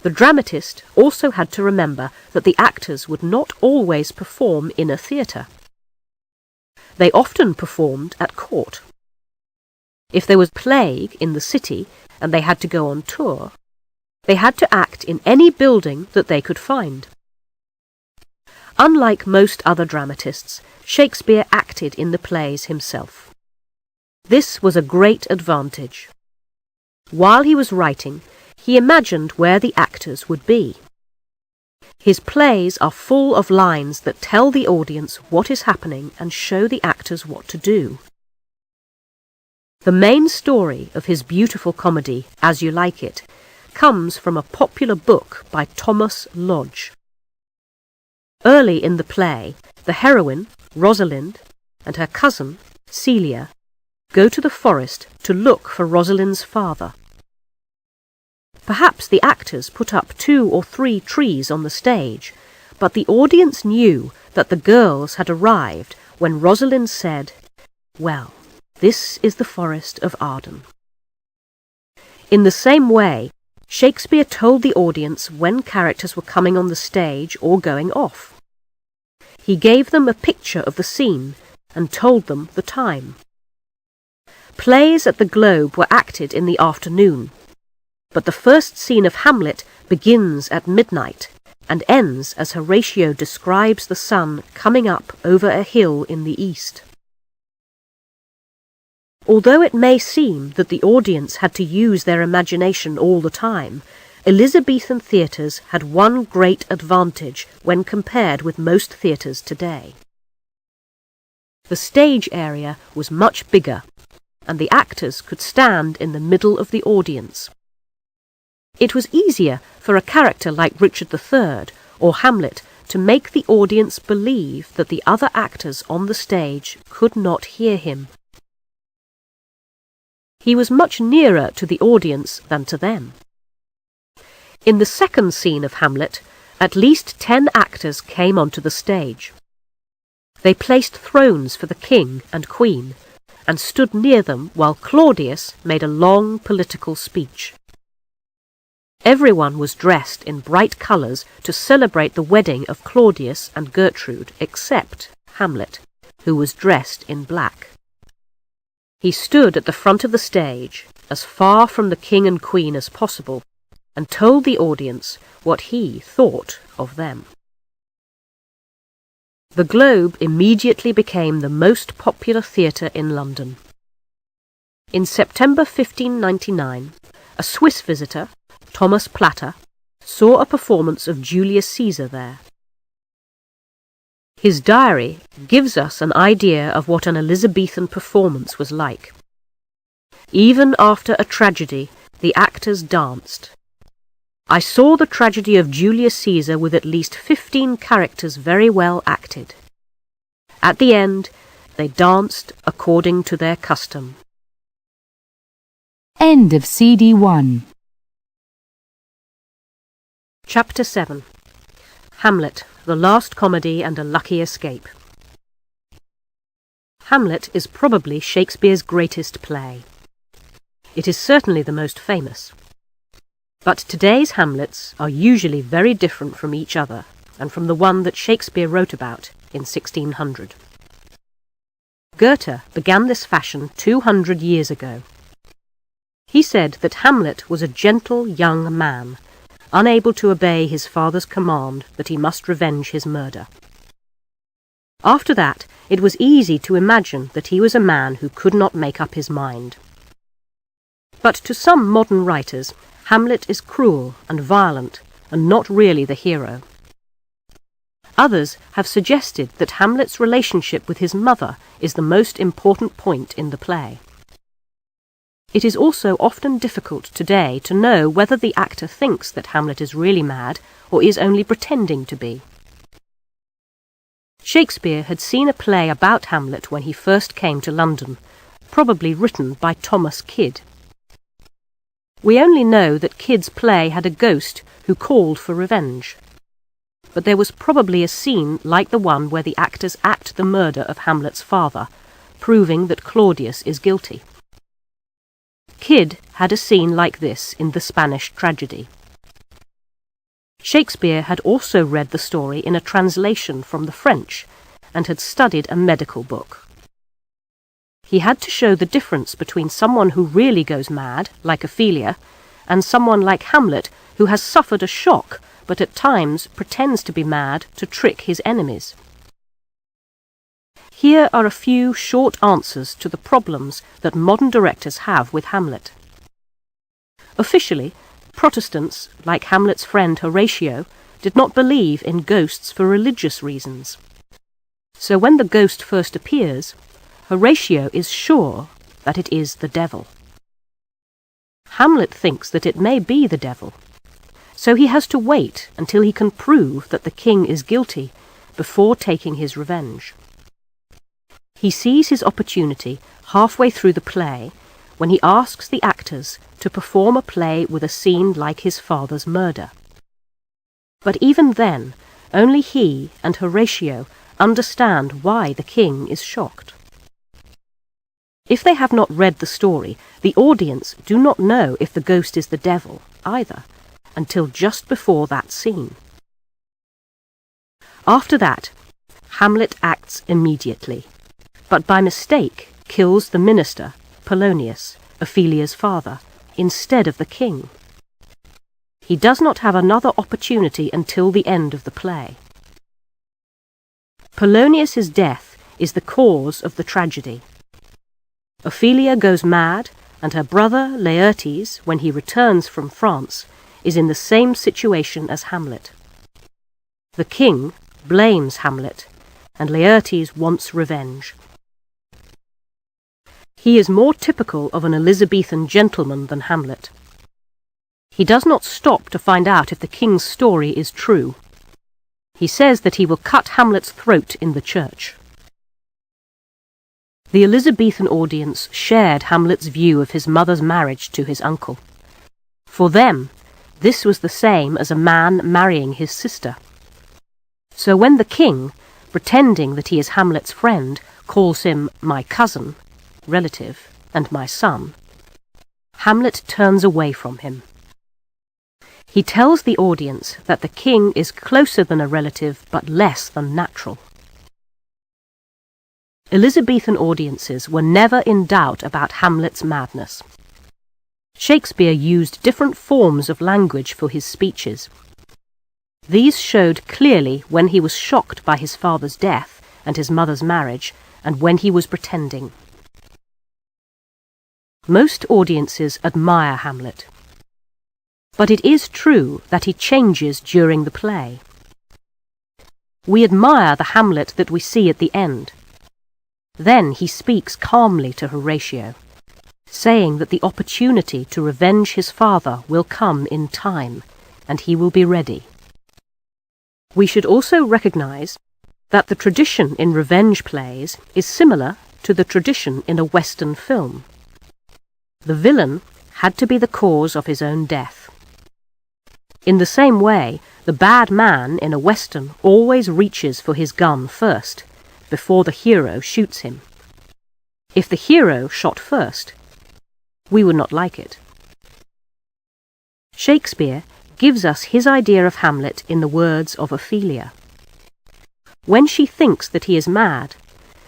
The dramatist also had to remember that the actors would not always perform in a theatre. They often performed at court. If there was plague in the city and they had to go on tour, they had to act in any building that they could find. Unlike most other dramatists, Shakespeare acted in the plays himself. This was a great advantage. While he was writing, he imagined where the actors would be. His plays are full of lines that tell the audience what is happening and show the actors what to do. The main story of his beautiful comedy, As You Like It, comes from a popular book by Thomas Lodge. Early in the play, the heroine, Rosalind, and her cousin, Celia, go to the forest to look for Rosalind's father. Perhaps the actors put up 2 or 3 trees on the stage, but the audience knew that the girls had arrived when Rosalind said, "Well, this is the forest of Arden." In the same way, Shakespeare told the audience when characters were coming on the stage or going off. He gave them a picture of the scene and told them the time. Plays at the Globe were acted in the afternoon, but the first scene of Hamlet begins at midnight and ends as Horatio describes the sun coming up over a hill in the east. Although it may seem that the audience had to use their imagination all the time, Elizabethan theatres had one great advantage when compared with most theatres today. The stage area was much bigger, and the actors could stand in the middle of the audience. It was easier for a character like Richard III or Hamlet to make the audience believe that the other actors on the stage could not hear him. He was much nearer to the audience than to them. In the second scene of Hamlet, at least 10 actors came onto the stage. They placed thrones for the king and queen, and stood near them while Claudius made a long political speech. Everyone was dressed in bright colours to celebrate the wedding of Claudius and Gertrude, except Hamlet, who was dressed in black. He stood at the front of the stage, as far from the king and queen as possible, and told the audience what he thought of them. The Globe immediately became the most popular theatre in London. In September 1599, a Swiss visitor, Thomas Platter, saw a performance of Julius Caesar there. His diary gives us an idea of what an Elizabethan performance was like. Even after a tragedy, the actors danced. I saw the tragedy of Julius Caesar with at least 15 characters very well acted. At the end, they danced according to their custom. End of CD 1. Chapter 7. Hamlet, the Last Comedy and a Lucky Escape. Hamlet is probably Shakespeare's greatest play. It is certainly the most famous. But today's Hamlets are usually very different from each other and from the one that Shakespeare wrote about in 1600. Goethe began this fashion 200 years ago. He said that Hamlet was a gentle young man, unable to obey his father's command that he must revenge his murder. After that, it was easy to imagine that he was a man who could not make up his mind. But to some modern writers, Hamlet is cruel and violent and not really the hero. Others have suggested that Hamlet's relationship with his mother is the most important point in the play. It is also often difficult today to know whether the actor thinks that Hamlet is really mad or is only pretending to be. Shakespeare had seen a play about Hamlet when he first came to London, probably written by Thomas Kyd. We only know that Kyd's play had a ghost who called for revenge. But there was probably a scene like the one where the actors act the murder of Hamlet's father, proving that Claudius is guilty. Kyd had a scene like this in the Spanish tragedy. Shakespeare had also read the story in a translation from the French and had studied a medical book. He had to show the difference between someone who really goes mad, like Ophelia, and someone like Hamlet who has suffered a shock but at times pretends to be mad to trick his enemies. Here are a few short answers to the problems that modern directors have with Hamlet. Officially, Protestants, like Hamlet's friend Horatio, did not believe in ghosts for religious reasons. So when the ghost first appears, Horatio is sure that it is the devil. Hamlet thinks that it may be the devil, so he has to wait until he can prove that the king is guilty before taking his revenge. He sees his opportunity halfway through the play when he asks the actors to perform a play with a scene like his father's murder. But even then, only he and Horatio understand why the king is shocked. If they have not read the story, the audience do not know if the ghost is the devil either, until just before that scene. After that, Hamlet acts immediately, but by mistake kills the minister, Polonius, Ophelia's father, instead of the king. He does not have another opportunity until the end of the play. Polonius's death is the cause of the tragedy. Ophelia goes mad, and her brother Laertes, when he returns from France, is in the same situation as Hamlet. The king blames Hamlet, and Laertes wants revenge. He is more typical of an Elizabethan gentleman than Hamlet. He does not stop to find out if the king's story is true. He says that he will cut Hamlet's throat in the church. The Elizabethan audience shared Hamlet's view of his mother's marriage to his uncle. For them, this was the same as a man marrying his sister. So when the king, pretending that he is Hamlet's friend, calls him my cousin, relative, and my son, Hamlet turns away from him. He tells the audience that the king is closer than a relative but less than natural. Elizabethan audiences were never in doubt about Hamlet's madness. Shakespeare used different forms of language for his speeches. These showed clearly when he was shocked by his father's death and his mother's marriage, and when he was pretending. Most audiences admire Hamlet, but it is true that he changes during the play. We admire the Hamlet that we see at the end. Then he speaks calmly to Horatio, saying that the opportunity to revenge his father will come in time, and he will be ready. We should also recognize that the tradition in revenge plays is similar to the tradition in a Western film. The villain had to be the cause of his own death. In the same way, the bad man in a Western always reaches for his gun first, before the hero shoots him. If the hero shot first, we would not like it. Shakespeare gives us his idea of Hamlet in the words of Ophelia. When she thinks that he is mad,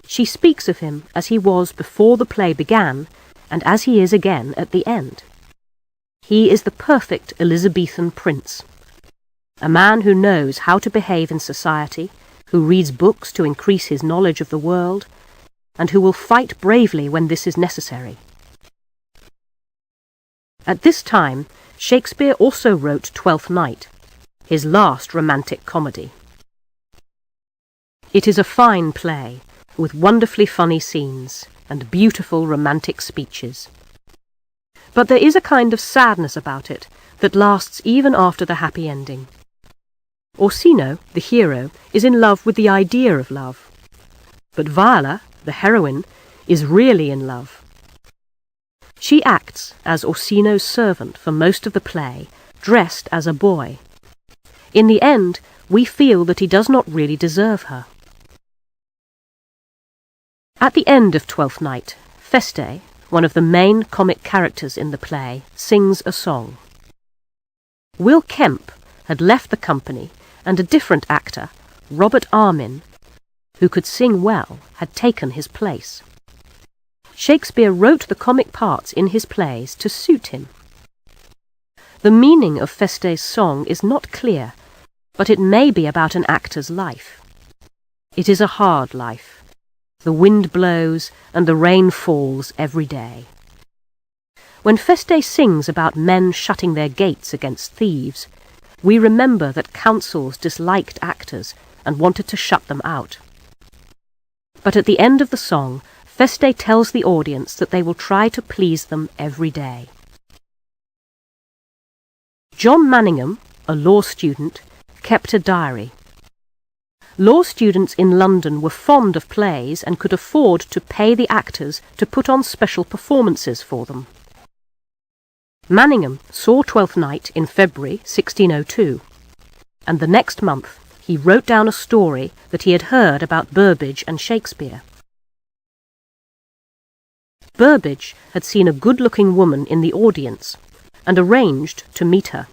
she speaks of him as he was before the play began and as he is again at the end. He is the perfect Elizabethan prince, a man who knows how to behave in society, who reads books to increase his knowledge of the world, and who will fight bravely when this is necessary. At this time, Shakespeare also wrote Twelfth Night, his last romantic comedy. It is a fine play, with wonderfully funny scenes and beautiful romantic speeches. But there is a kind of sadness about it that lasts even after the happy ending. Orsino, the hero, is in love with the idea of love, but Viola, the heroine, is really in love. She acts as Orsino's servant for most of the play, dressed as a boy. In the end, we feel that he does not really deserve her. At the end of Twelfth Night, Feste, one of the main comic characters in the play, sings a song. Will Kemp had left the company, and a different actor, Robert Armin, who could sing well, had taken his place. Shakespeare wrote the comic parts in his plays to suit him. The meaning of Feste's song is not clear, but it may be about an actor's life. It is a hard life. The wind blows and the rain falls every day. When Feste sings about men shutting their gates against thieves, we remember that councils disliked actors and wanted to shut them out. But at the end of the song, Feste tells the audience that they will try to please them every day. John Manningham, a law student, kept a diary. Law students in London were fond of plays and could afford to pay the actors to put on special performances for them. Manningham saw Twelfth Night in February 1602, and the next month he wrote down a story that he had heard about Burbage and Shakespeare. Burbage had seen a good-looking woman in the audience and arranged to meet her.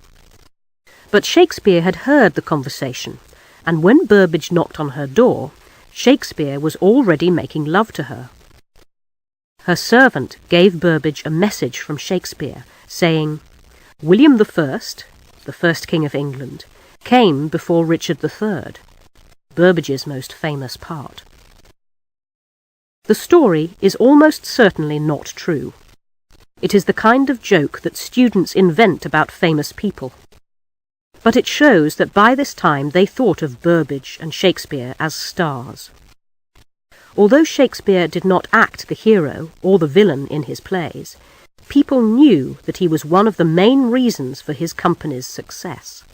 But Shakespeare had heard the conversation, and when Burbage knocked on her door, Shakespeare was already making love to her. Her servant gave Burbage a message from Shakespeare, saying, "William I, the first King of England, came before Richard III, Burbage's most famous part." The story is almost certainly not true. It is the kind of joke that students invent about famous people. But it shows that by this time they thought of Burbage and Shakespeare as stars. Although Shakespeare did not act the hero or the villain in his plays, people knew that he was one of the main reasons for his company's success.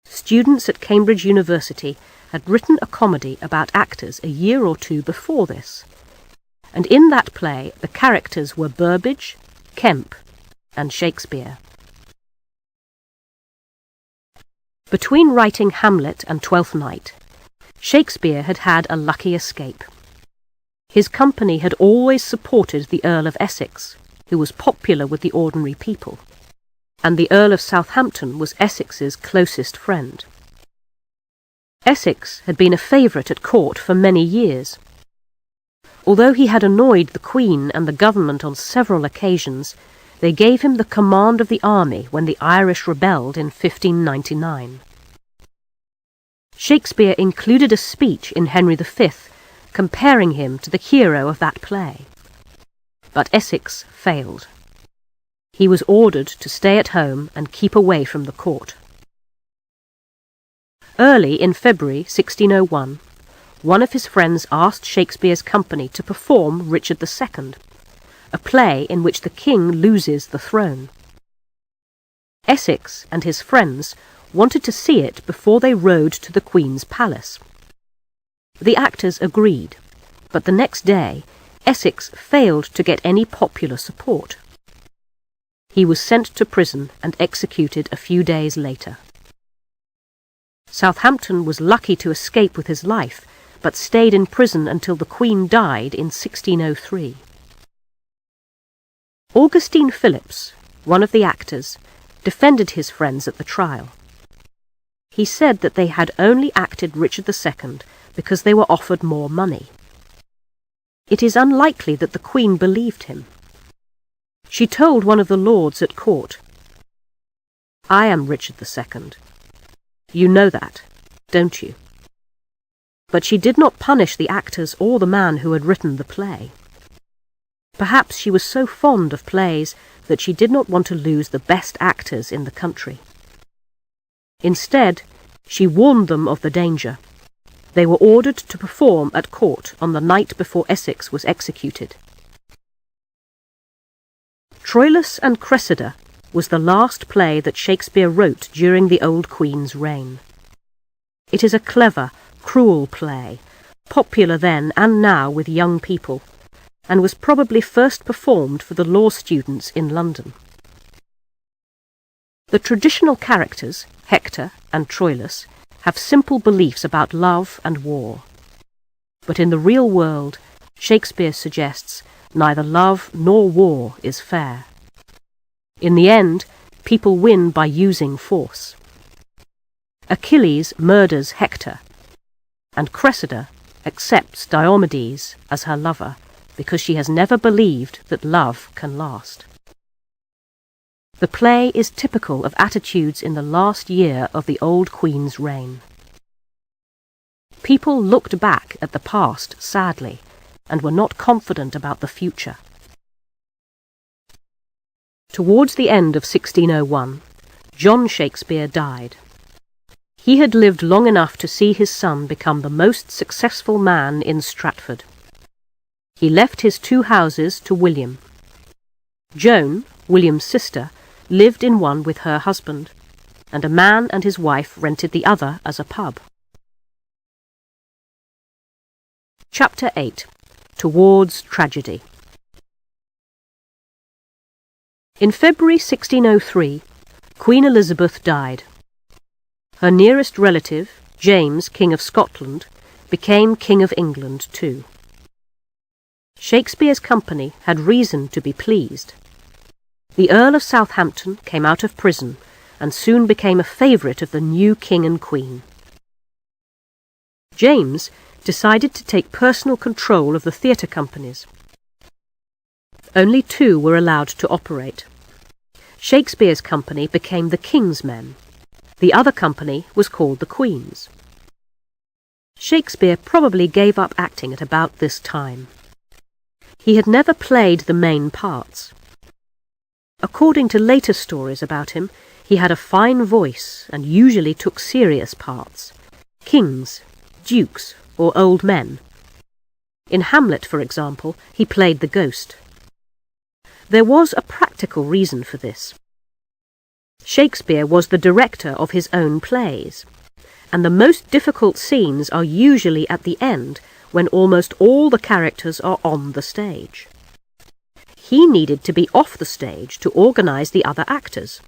Students at Cambridge University had written a comedy about actors a year or two before this, and in that play the characters were Burbage, Kemp, and Shakespeare. Between writing Hamlet and Twelfth Night, Shakespeare had had a lucky escape. His company had always supported the Earl of Essex, who was popular with the ordinary people, and the Earl of Southampton was Essex's closest friend. Essex had been a favourite at court for many years. Although he had annoyed the Queen and the government on several occasions, they gave him the command of the army when the Irish rebelled in 1599. Shakespeare included a speech in Henry V comparing him to the hero of that play. But Essex failed. He was ordered to stay at home and keep away from the court. Early in February 1601, one of his friends asked Shakespeare's company to perform Richard II, a play in which the king loses the throne. Essex and his friends wanted to see it before they rode to the Queen's palace. The actors agreed, but the next day Essex failed to get any popular support. He was sent to prison and executed a few days later. Southampton was lucky to escape with his life, but stayed in prison until the Queen died in 1603. Augustine Phillips, one of the actors, defended his friends at the trial. He said that they had only acted Richard II because they were offered more money. It is unlikely that the Queen believed him. She told one of the lords at court, "I am Richard II. You know that, don't you?" But she did not punish the actors or the man who had written the play. Perhaps she was so fond of plays that she did not want to lose the best actors in the country. Instead, she warned them of the danger. They were ordered to perform at court on the night before Essex was executed. Troilus and Cressida was the last play that Shakespeare wrote during the old Queen's reign. It is a clever, cruel play, popular then and now with young people, and was probably first performed for the law students in London. The traditional characters, Hector and Troilus, have simple beliefs about love and war. But in the real world, Shakespeare suggests neither love nor war is fair. In the end, people win by using force. Achilles murders Hector, and Cressida accepts Diomedes as her lover because she has never believed that love can last. The play is typical of attitudes in the last year of the old Queen's reign. People looked back at the past sadly and were not confident about the future. Towards the end of 1601, John Shakespeare died. He had lived long enough to see his son become the most successful man in Stratford. He left his 2 houses to William. Joan, William's sister, lived in one with her husband, and a man and his wife rented the other as a pub. Chapter 8. Towards Tragedy. In February 1603, Queen Elizabeth died. Her nearest relative, James, King of Scotland, became King of England too. Shakespeare's company had reason to be pleased. The Earl of Southampton came out of prison and soon became a favourite of the new King and Queen. James decided to take personal control of the theatre companies. Only 2 were allowed to operate. Shakespeare's company became the King's Men. The other company was called the Queen's. Shakespeare probably gave up acting at about this time. He had never played the main parts. According to later stories about him, he had a fine voice and usually took serious parts, kings, dukes, or old men. In Hamlet, for example, he played the ghost. There was a practical reason for this. Shakespeare was the director of his own plays, and the most difficult scenes are usually at the end, when almost all the characters are on the stage. He needed to be off the stage to organise the other actors,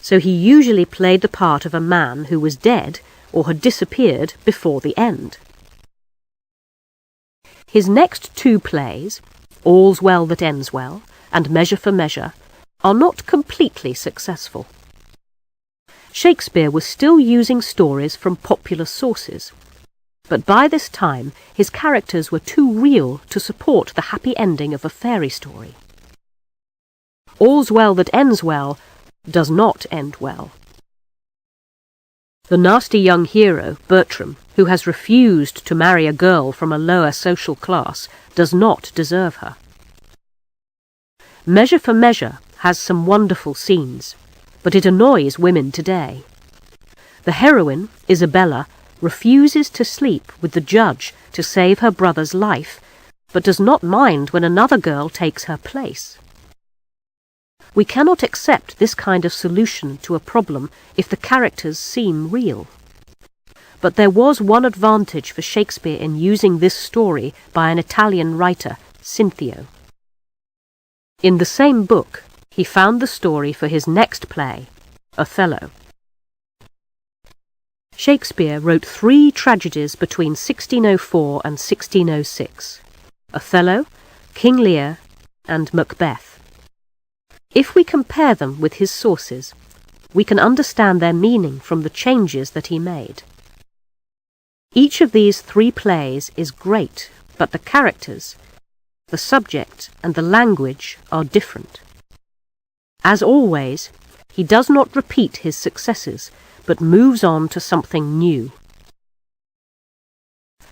so he usually played the part of a man who was dead or had disappeared before the end. His next two plays, All's Well That Ends Well and Measure for Measure, are not completely successful. Shakespeare was still using stories from popular sources, but by this time his characters were too real to support the happy ending of a fairy story. All's Well That Ends Well does not end well. The nasty young hero, Bertram, who has refused to marry a girl from a lower social class, does not deserve her. Measure for Measure has some wonderful scenes, but it annoys women today. The heroine, Isabella, refuses to sleep with the judge to save her brother's life, but does not mind when another girl takes her place. We cannot accept this kind of solution to a problem if the characters seem real. But there was one advantage for Shakespeare in using this story by an Italian writer, Cinthio. In the same book, he found the story for his next play, Othello. Shakespeare wrote 3 tragedies between 1604 and 1606, Othello, King Lear, and Macbeth. If we compare them with his sources, we can understand their meaning from the changes that he made. Each of these 3 plays is great, but the characters, the subject, and the language are different. As always, he does not repeat his successes, but moves on to something new.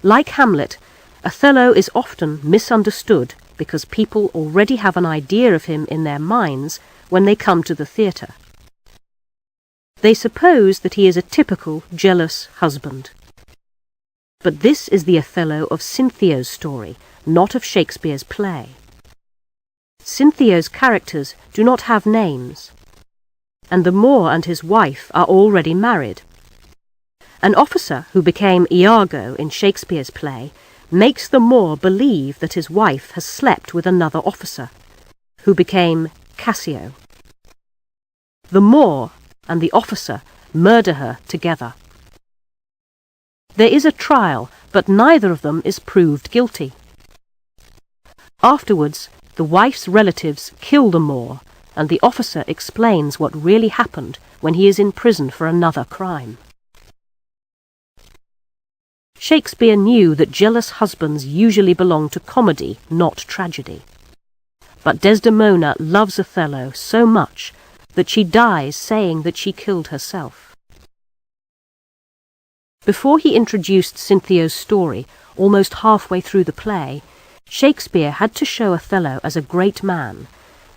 Like Hamlet, Othello is often misunderstood because people already have an idea of him in their minds when they come to the theatre. They suppose that he is a typical jealous husband. But this is the Othello of Cinthio's story, not of Shakespeare's play. Cinthio's characters do not have names, and the Moor and his wife are already married. An officer who became Iago in Shakespeare's play makes the Moor believe that his wife has slept with another officer, who became Cassio. The Moor and the officer murder her together. There is a trial, but neither of them is proved guilty. Afterwards, the wife's relatives kill the Moor, and the officer explains what really happened when he is in prison for another crime. Shakespeare knew that jealous husbands usually belong to comedy, not tragedy. But Desdemona loves Othello so much that she dies saying that she killed herself. Before he introduced Cinthio's story, almost halfway through the play, Shakespeare had to show Othello as a great man,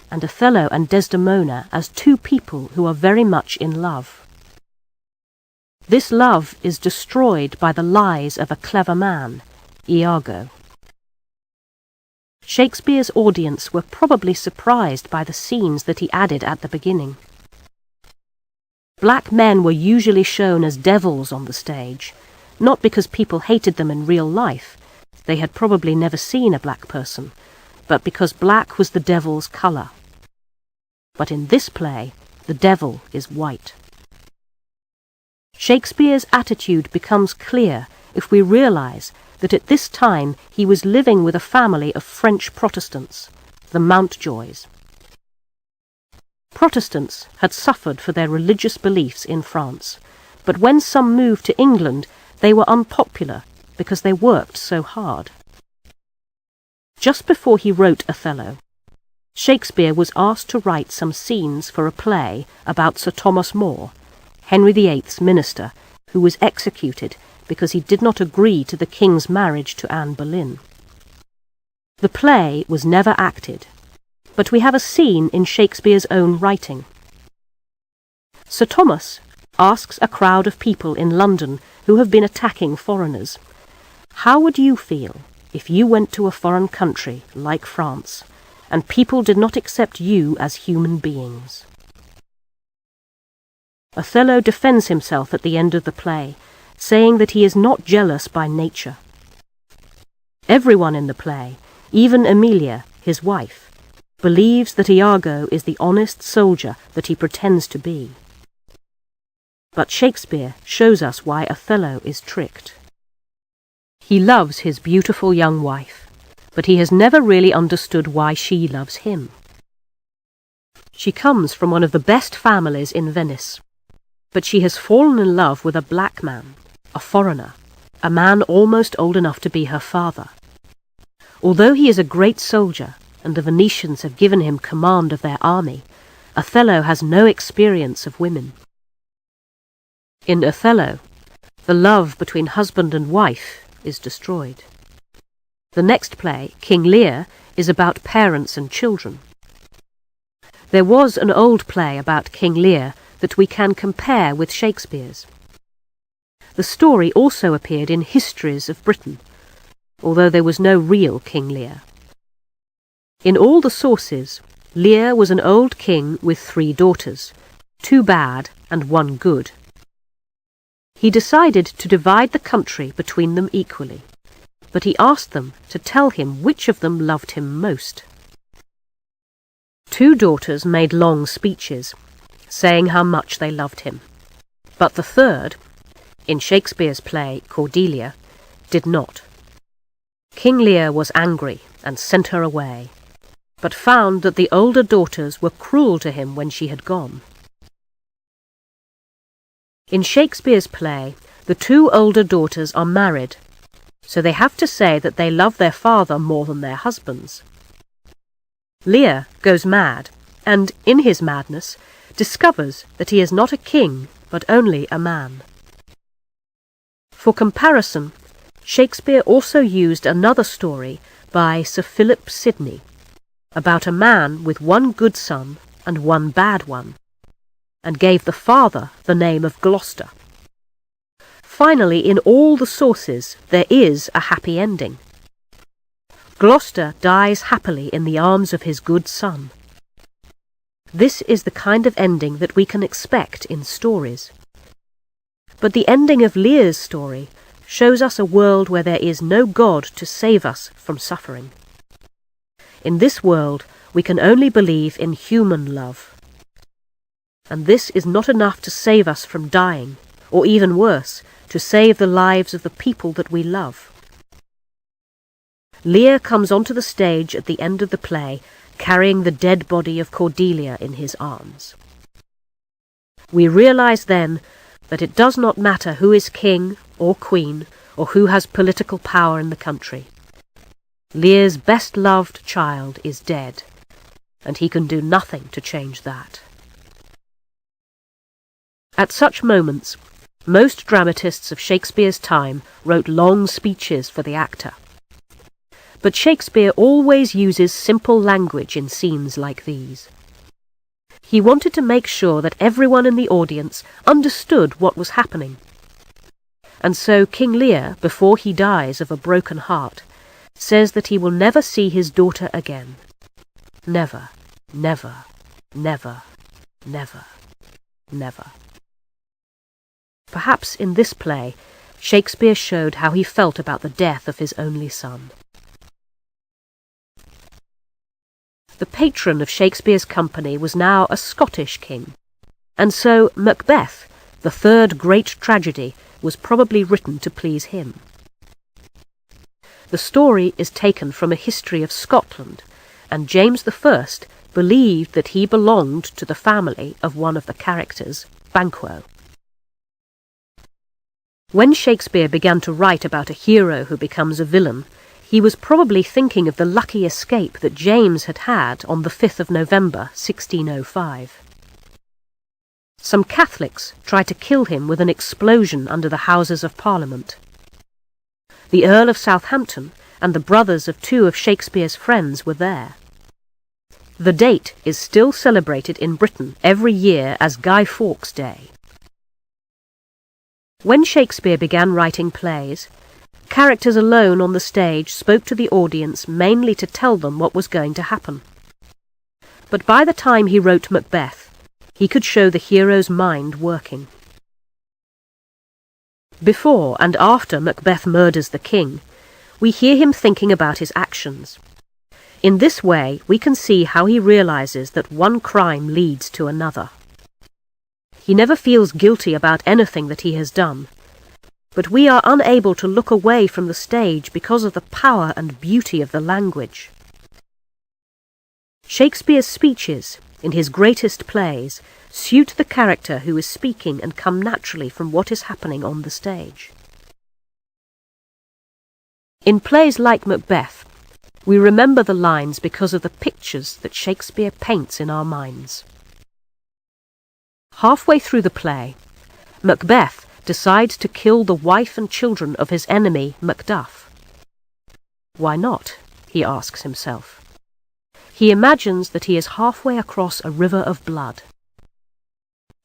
and Othello and Desdemona as 2 people who are very much in love. This love is destroyed by the lies of a clever man, Iago. Shakespeare's audience were probably surprised by the scenes that he added at the beginning. Black men were usually shown as devils on the stage, not because people hated them in real life. They had probably never seen a black person, but because black was the devil's colour. But in this play, the devil is white. Shakespeare's attitude becomes clear if we realise that at this time he was living with a family of French Protestants, the Mountjoys. Protestants had suffered for their religious beliefs in France, but when some moved to England, they were unpopular because they worked so hard. Just before he wrote Othello, Shakespeare was asked to write some scenes for a play about Sir Thomas More, Henry VIII's minister, who was executed because he did not agree to the king's marriage to Anne Boleyn. The play was never acted, but we have a scene in Shakespeare's own writing. Sir Thomas asks a crowd of people in London who have been attacking foreigners, "How would you feel if you went to a foreign country like France and people did not accept you as human beings. Othello defends himself at the end of the play, saying that he is not jealous by nature. Everyone in the play, even Emilia, his wife, believes that Iago is the honest soldier that he pretends to be. But Shakespeare shows us why Othello is tricked. He loves his beautiful young wife, but he has never really understood why she loves him. She comes from one of the best families in Venice, but she has fallen in love with a black man, a foreigner, a man almost old enough to be her father. Although he is a great soldier, and the Venetians have given him command of their army, Othello has no experience of women. In Othello, the love between husband and wife is destroyed. The next play, King Lear, is about parents and children. There was an old play about King Lear that we can compare with Shakespeare's. The story also appeared in histories of Britain, although there was no real King Lear. In all the sources, Lear was an old king with 3 daughters, 2 bad and 1 good. He decided to divide the country between them equally, but he asked them to tell him which of them loved him most. 2 daughters made long speeches, saying how much they loved him, but the third, in Shakespeare's play Cordelia, did not. King Lear was angry and sent her away, but found that the older daughters were cruel to him when she had gone. In Shakespeare's play, the 2 older daughters are married, so they have to say that they love their father more than their husbands. Lear goes mad, and, in his madness, discovers that he is not a king, but only a man. For comparison, Shakespeare also used another story by Sir Philip Sidney, about a man with 1 good son and 1 bad one, and gave the father the name of Gloucester. Finally, in all the sources, there is a happy ending. Gloucester dies happily in the arms of his good son. This is the kind of ending that we can expect in stories. But the ending of Lear's story shows us a world where there is no God to save us from suffering. In this world, we can only believe in human love. And this is not enough to save us from dying, or even worse, to save the lives of the people that we love. Lear comes onto the stage at the end of the play, carrying the dead body of Cordelia in his arms. We realize then that it does not matter who is king or queen, or who has political power in the country. Lear's best-loved child is dead, and he can do nothing to change that. At such moments, most dramatists of Shakespeare's time wrote long speeches for the actor. But Shakespeare always uses simple language in scenes like these. He wanted to make sure that everyone in the audience understood what was happening. And so King Lear, before he dies of a broken heart, says that he will never see his daughter again. Never, never, never, never, never. Perhaps in this play, Shakespeare showed how he felt about the death of his only son. The patron of Shakespeare's company was now a Scottish king, and so Macbeth, the 3rd great tragedy, was probably written to please him. The story is taken from a history of Scotland, and James I believed that he belonged to the family of one of the characters, Banquo. When Shakespeare began to write about a hero who becomes a villain, he was probably thinking of the lucky escape that James had had on the 5th of November, 1605. Some Catholics tried to kill him with an explosion under the Houses of Parliament. The Earl of Southampton and the brothers of 2 of Shakespeare's friends were there. The date is still celebrated in Britain every year as Guy Fawkes Day. When Shakespeare began writing plays, characters alone on the stage spoke to the audience mainly to tell them what was going to happen. But by the time he wrote Macbeth, he could show the hero's mind working. Before and after Macbeth murders the king, we hear him thinking about his actions. In this way, we can see how he realizes that one crime leads to another. He never feels guilty about anything that he has done, but we are unable to look away from the stage because of the power and beauty of the language. Shakespeare's speeches, in his greatest plays, suit the character who is speaking and come naturally from what is happening on the stage. In plays like Macbeth, we remember the lines because of the pictures that Shakespeare paints in our minds. Halfway through the play, Macbeth decides to kill the wife and children of his enemy, Macduff. Why not? He asks himself. He imagines that he is halfway across a river of blood.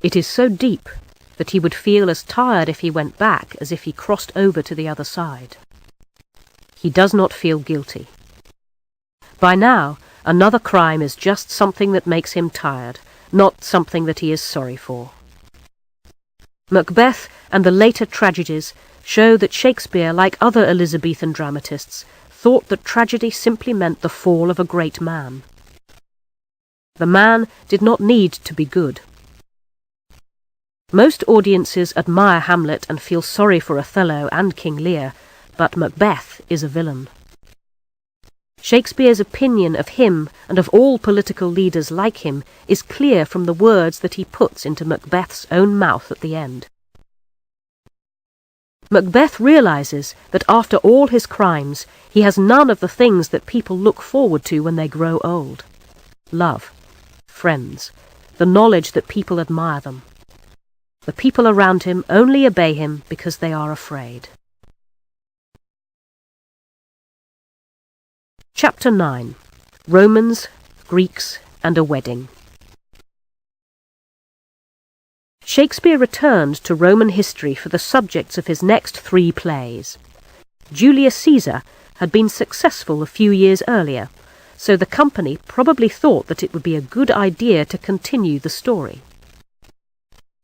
It is so deep that he would feel as tired if he went back as if he crossed over to the other side. He does not feel guilty. By now, another crime is just something that makes him tired, not something that he is sorry for. Macbeth and the later tragedies show that Shakespeare, like other Elizabethan dramatists, thought that tragedy simply meant the fall of a great man. The man did not need to be good. Most audiences admire Hamlet and feel sorry for Othello and King Lear, but Macbeth is a villain. Shakespeare's opinion of him and of all political leaders like him is clear from the words that he puts into Macbeth's own mouth at the end. Macbeth realizes that after all his crimes, he has none of the things that people look forward to when they grow old. Love, friends, the knowledge that people admire them. The people around him only obey him because they are afraid. Chapter 9. Romans, Greeks, and a Wedding. Shakespeare returned to Roman history for the subjects of his next 3 plays. Julius Caesar had been successful a few years earlier, so the company probably thought that it would be a good idea to continue the story.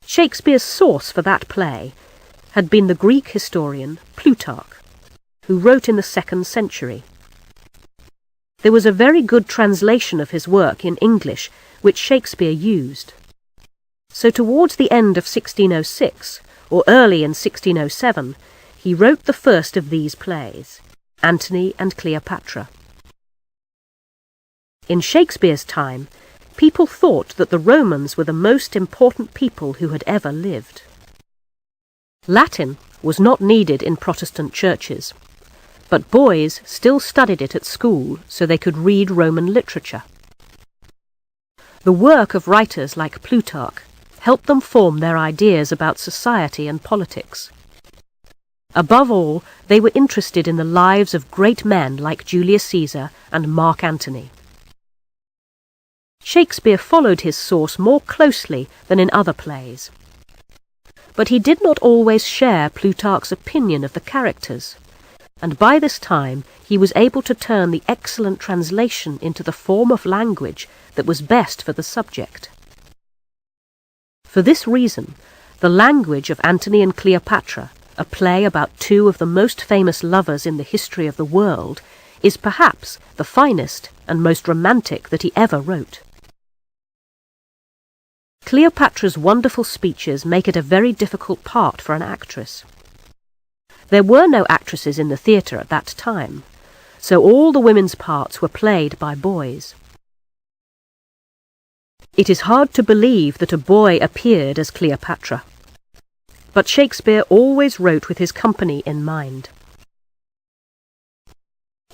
Shakespeare's source for that play had been the Greek historian Plutarch, who wrote in the 2nd century. There was a very good translation of his work in English, which Shakespeare used. So towards the end of 1606, or early in 1607, he wrote the first of these plays, Antony and Cleopatra. In Shakespeare's time, people thought that the Romans were the most important people who had ever lived. Latin was not needed in Protestant churches, but boys still studied it at school so they could read Roman literature. The work of writers like Plutarch helped them form their ideas about society and politics. Above all, they were interested in the lives of great men like Julius Caesar and Mark Antony. Shakespeare followed his source more closely than in other plays. But he did not always share Plutarch's opinion of the characters, and by this time he was able to turn the excellent translation into the form of language that was best for the subject. For this reason, the language of Antony and Cleopatra, a play about 2 of the most famous lovers in the history of the world, is perhaps the finest and most romantic that he ever wrote. Cleopatra's wonderful speeches make it a very difficult part for an actress. There were no actresses in the theatre at that time, so all the women's parts were played by boys. It is hard to believe that a boy appeared as Cleopatra, but Shakespeare always wrote with his company in mind.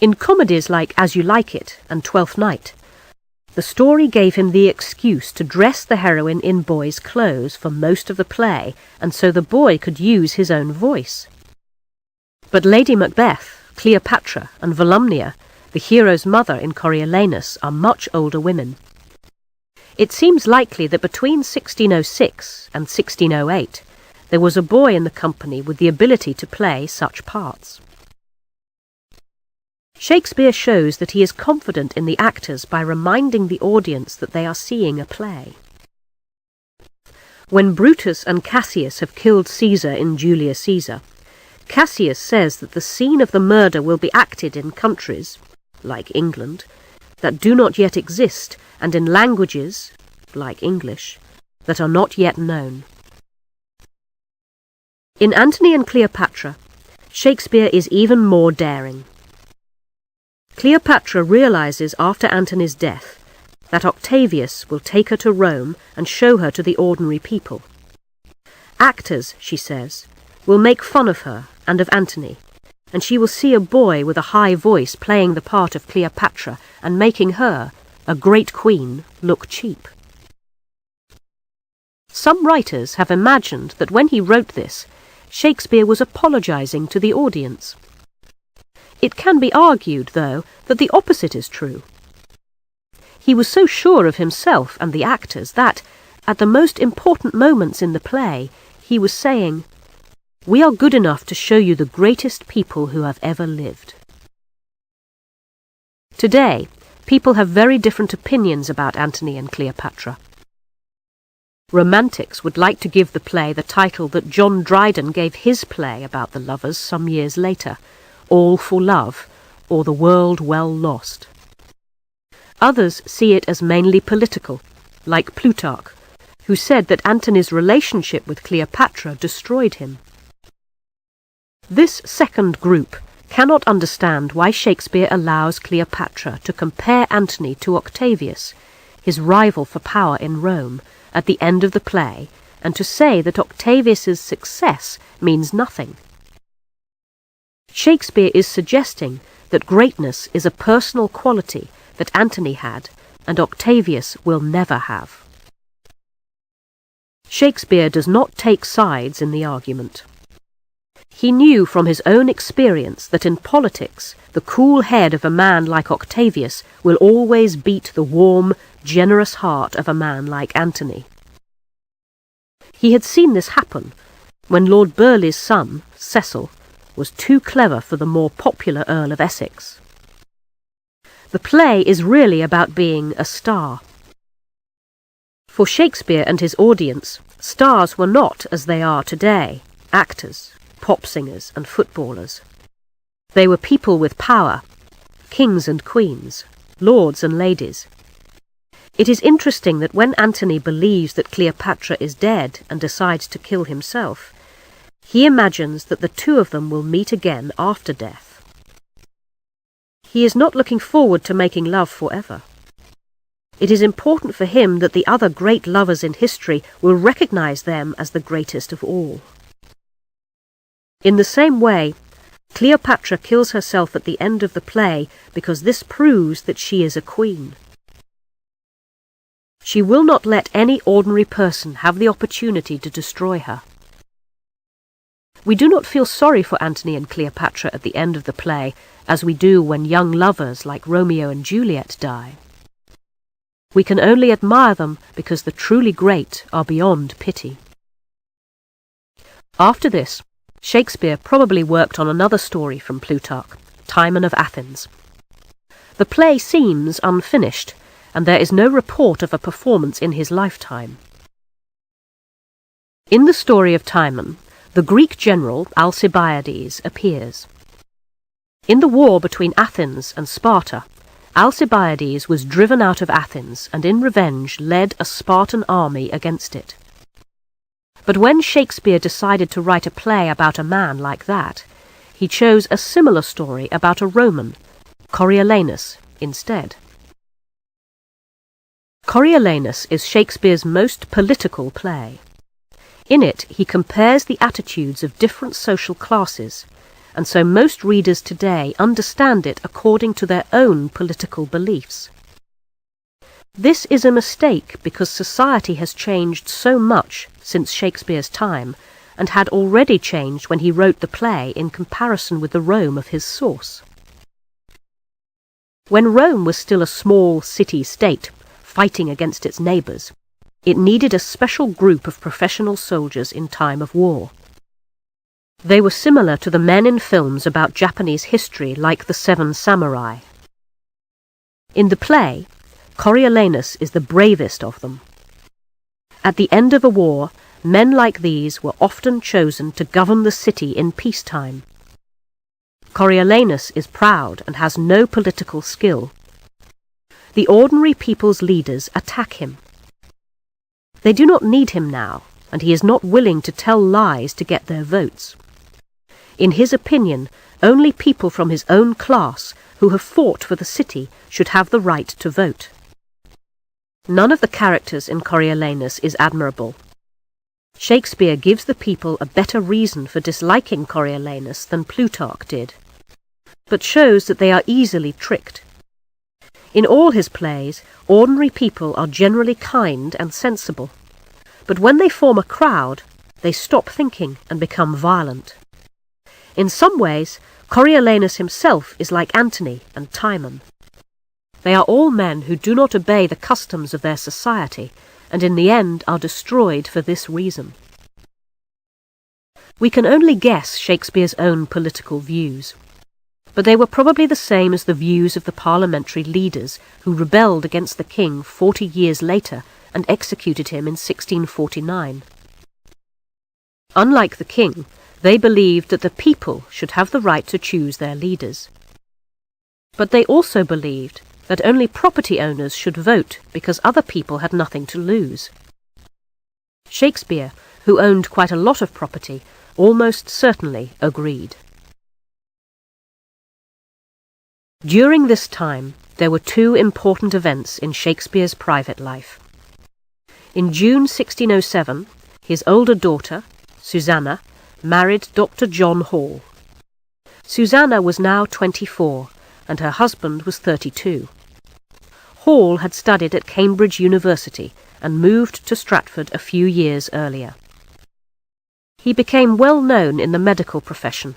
In comedies like As You Like It and Twelfth Night, the story gave him the excuse to dress the heroine in boys' clothes for most of the play, and so the boy could use his own voice. But Lady Macbeth, Cleopatra, and Volumnia, the hero's mother in Coriolanus, are much older women. It seems likely that between 1606 and 1608 there was a boy in the company with the ability to play such parts. Shakespeare shows that he is confident in the actors by reminding the audience that they are seeing a play. When Brutus and Cassius have killed Caesar in Julius Caesar, Cassius says that the scene of the murder will be acted in countries, like England, that do not yet exist, and in languages, like English, that are not yet known. In Antony and Cleopatra, Shakespeare is even more daring. Cleopatra realizes after Antony's death that Octavius will take her to Rome and show her to the ordinary people. Actors, she says, will make fun of her and of Antony, and she will see a boy with a high voice playing the part of Cleopatra and making her, a great queen, look cheap. Some writers have imagined that when he wrote this, Shakespeare was apologizing to the audience. It can be argued, though, that the opposite is true. He was so sure of himself and the actors that, at the most important moments in the play, he was saying, "We are good enough to show you the greatest people who have ever lived." Today, people have very different opinions about Antony and Cleopatra. Romantics would like to give the play the title that John Dryden gave his play about the lovers some years later, All for Love, or The World Well Lost. Others see it as mainly political, like Plutarch, who said that Antony's relationship with Cleopatra destroyed him. This second group cannot understand why Shakespeare allows Cleopatra to compare Antony to Octavius, his rival for power in Rome, at the end of the play, and to say that Octavius's success means nothing. Shakespeare is suggesting that greatness is a personal quality that Antony had and Octavius will never have. Shakespeare does not take sides in the argument. He knew from his own experience that in politics the cool head of a man like Octavius will always beat the warm, generous heart of a man like Antony. He had seen this happen when Lord Burleigh's son, Cecil, was too clever for the more popular Earl of Essex. The play is really about being a star. For Shakespeare and his audience, stars were not, as they are today, actors, pop singers and footballers. They were people with power, kings and queens, lords and ladies. It is interesting that when Antony believes that Cleopatra is dead and decides to kill himself, he imagines that the two of them will meet again after death. He is not looking forward to making love forever. It is important for him that the other great lovers in history will recognize them as the greatest of all. In the same way, Cleopatra kills herself at the end of the play because this proves that she is a queen. She will not let any ordinary person have the opportunity to destroy her. We do not feel sorry for Antony and Cleopatra at the end of the play, as we do when young lovers like Romeo and Juliet die. We can only admire them because the truly great are beyond pity. After this, Shakespeare probably worked on another story from Plutarch, Timon of Athens. The play seems unfinished, and there is no report of a performance in his lifetime. In the story of Timon, the Greek general Alcibiades appears. In the war between Athens and Sparta, Alcibiades was driven out of Athens and in revenge led a Spartan army against it. But when Shakespeare decided to write a play about a man like that, he chose a similar story about a Roman, Coriolanus, instead. Coriolanus is Shakespeare's most political play. In it, he compares the attitudes of different social classes, and so most readers today understand it according to their own political beliefs. This is a mistake because society has changed so much since Shakespeare's time, and had already changed when he wrote the play in comparison with the Rome of his source. When Rome was still a small city-state, fighting against its neighbours, it needed a special group of professional soldiers in time of war. They were similar to the men in films about Japanese history like The Seven Samurai. In the play, Coriolanus is the bravest of them. At the end of a war, men like these were often chosen to govern the city in peacetime. Coriolanus is proud and has no political skill. The ordinary people's leaders attack him. They do not need him now, and he is not willing to tell lies to get their votes. In his opinion, only people from his own class who have fought for the city should have the right to vote. None of the characters in Coriolanus is admirable. Shakespeare gives the people a better reason for disliking Coriolanus than Plutarch did, but shows that they are easily tricked. In all his plays, ordinary people are generally kind and sensible, but when they form a crowd, they stop thinking and become violent. In some ways, Coriolanus himself is like Antony and Timon. They are all men who do not obey the customs of their society, and in the end are destroyed for this reason. We can only guess Shakespeare's own political views, but they were probably the same as the views of the parliamentary leaders who rebelled against the king 40 years later and executed him in 1649. Unlike the king, they believed that the people should have the right to choose their leaders. But they also believed that only property owners should vote because other people had nothing to lose. Shakespeare, who owned quite a lot of property, almost certainly agreed. During this time, there were two important events in Shakespeare's private life. In June 1607, his older daughter, Susanna, married Dr. John Hall. Susanna was now 24, and her husband was 32. Hall had studied at Cambridge University and moved to Stratford a few years earlier. He became well known in the medical profession,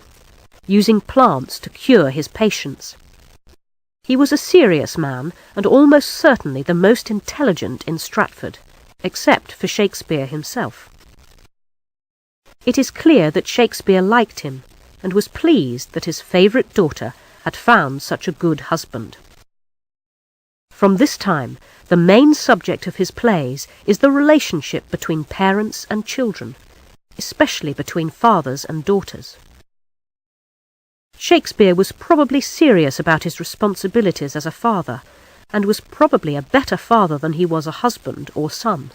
using plants to cure his patients. He was a serious man and almost certainly the most intelligent in Stratford, except for Shakespeare himself. It is clear that Shakespeare liked him and was pleased that his favourite daughter had found such a good husband. From this time, the main subject of his plays is the relationship between parents and children, especially between fathers and daughters. Shakespeare was probably serious about his responsibilities as a father, and was probably a better father than he was a husband or son.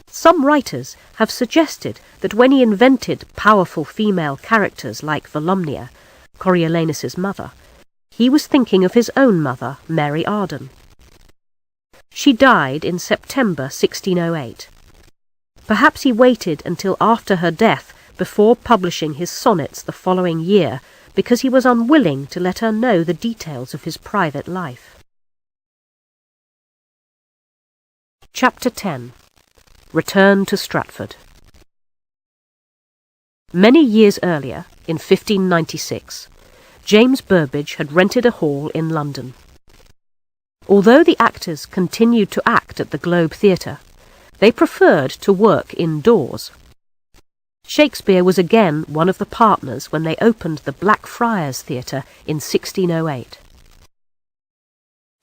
Some writers have suggested that when he invented powerful female characters like Volumnia, Coriolanus's mother, he was thinking of his own mother, Mary Arden. She died in September 1608. Perhaps he waited until after her death before publishing his sonnets the following year, because he was unwilling to let her know the details of his private life. Chapter 10. Return to Stratford. Many years earlier, in 1596, James Burbage had rented a hall in London. Although the actors continued to act at the Globe Theatre, they preferred to work indoors. Shakespeare was again one of the partners when they opened the Blackfriars Theatre in 1608.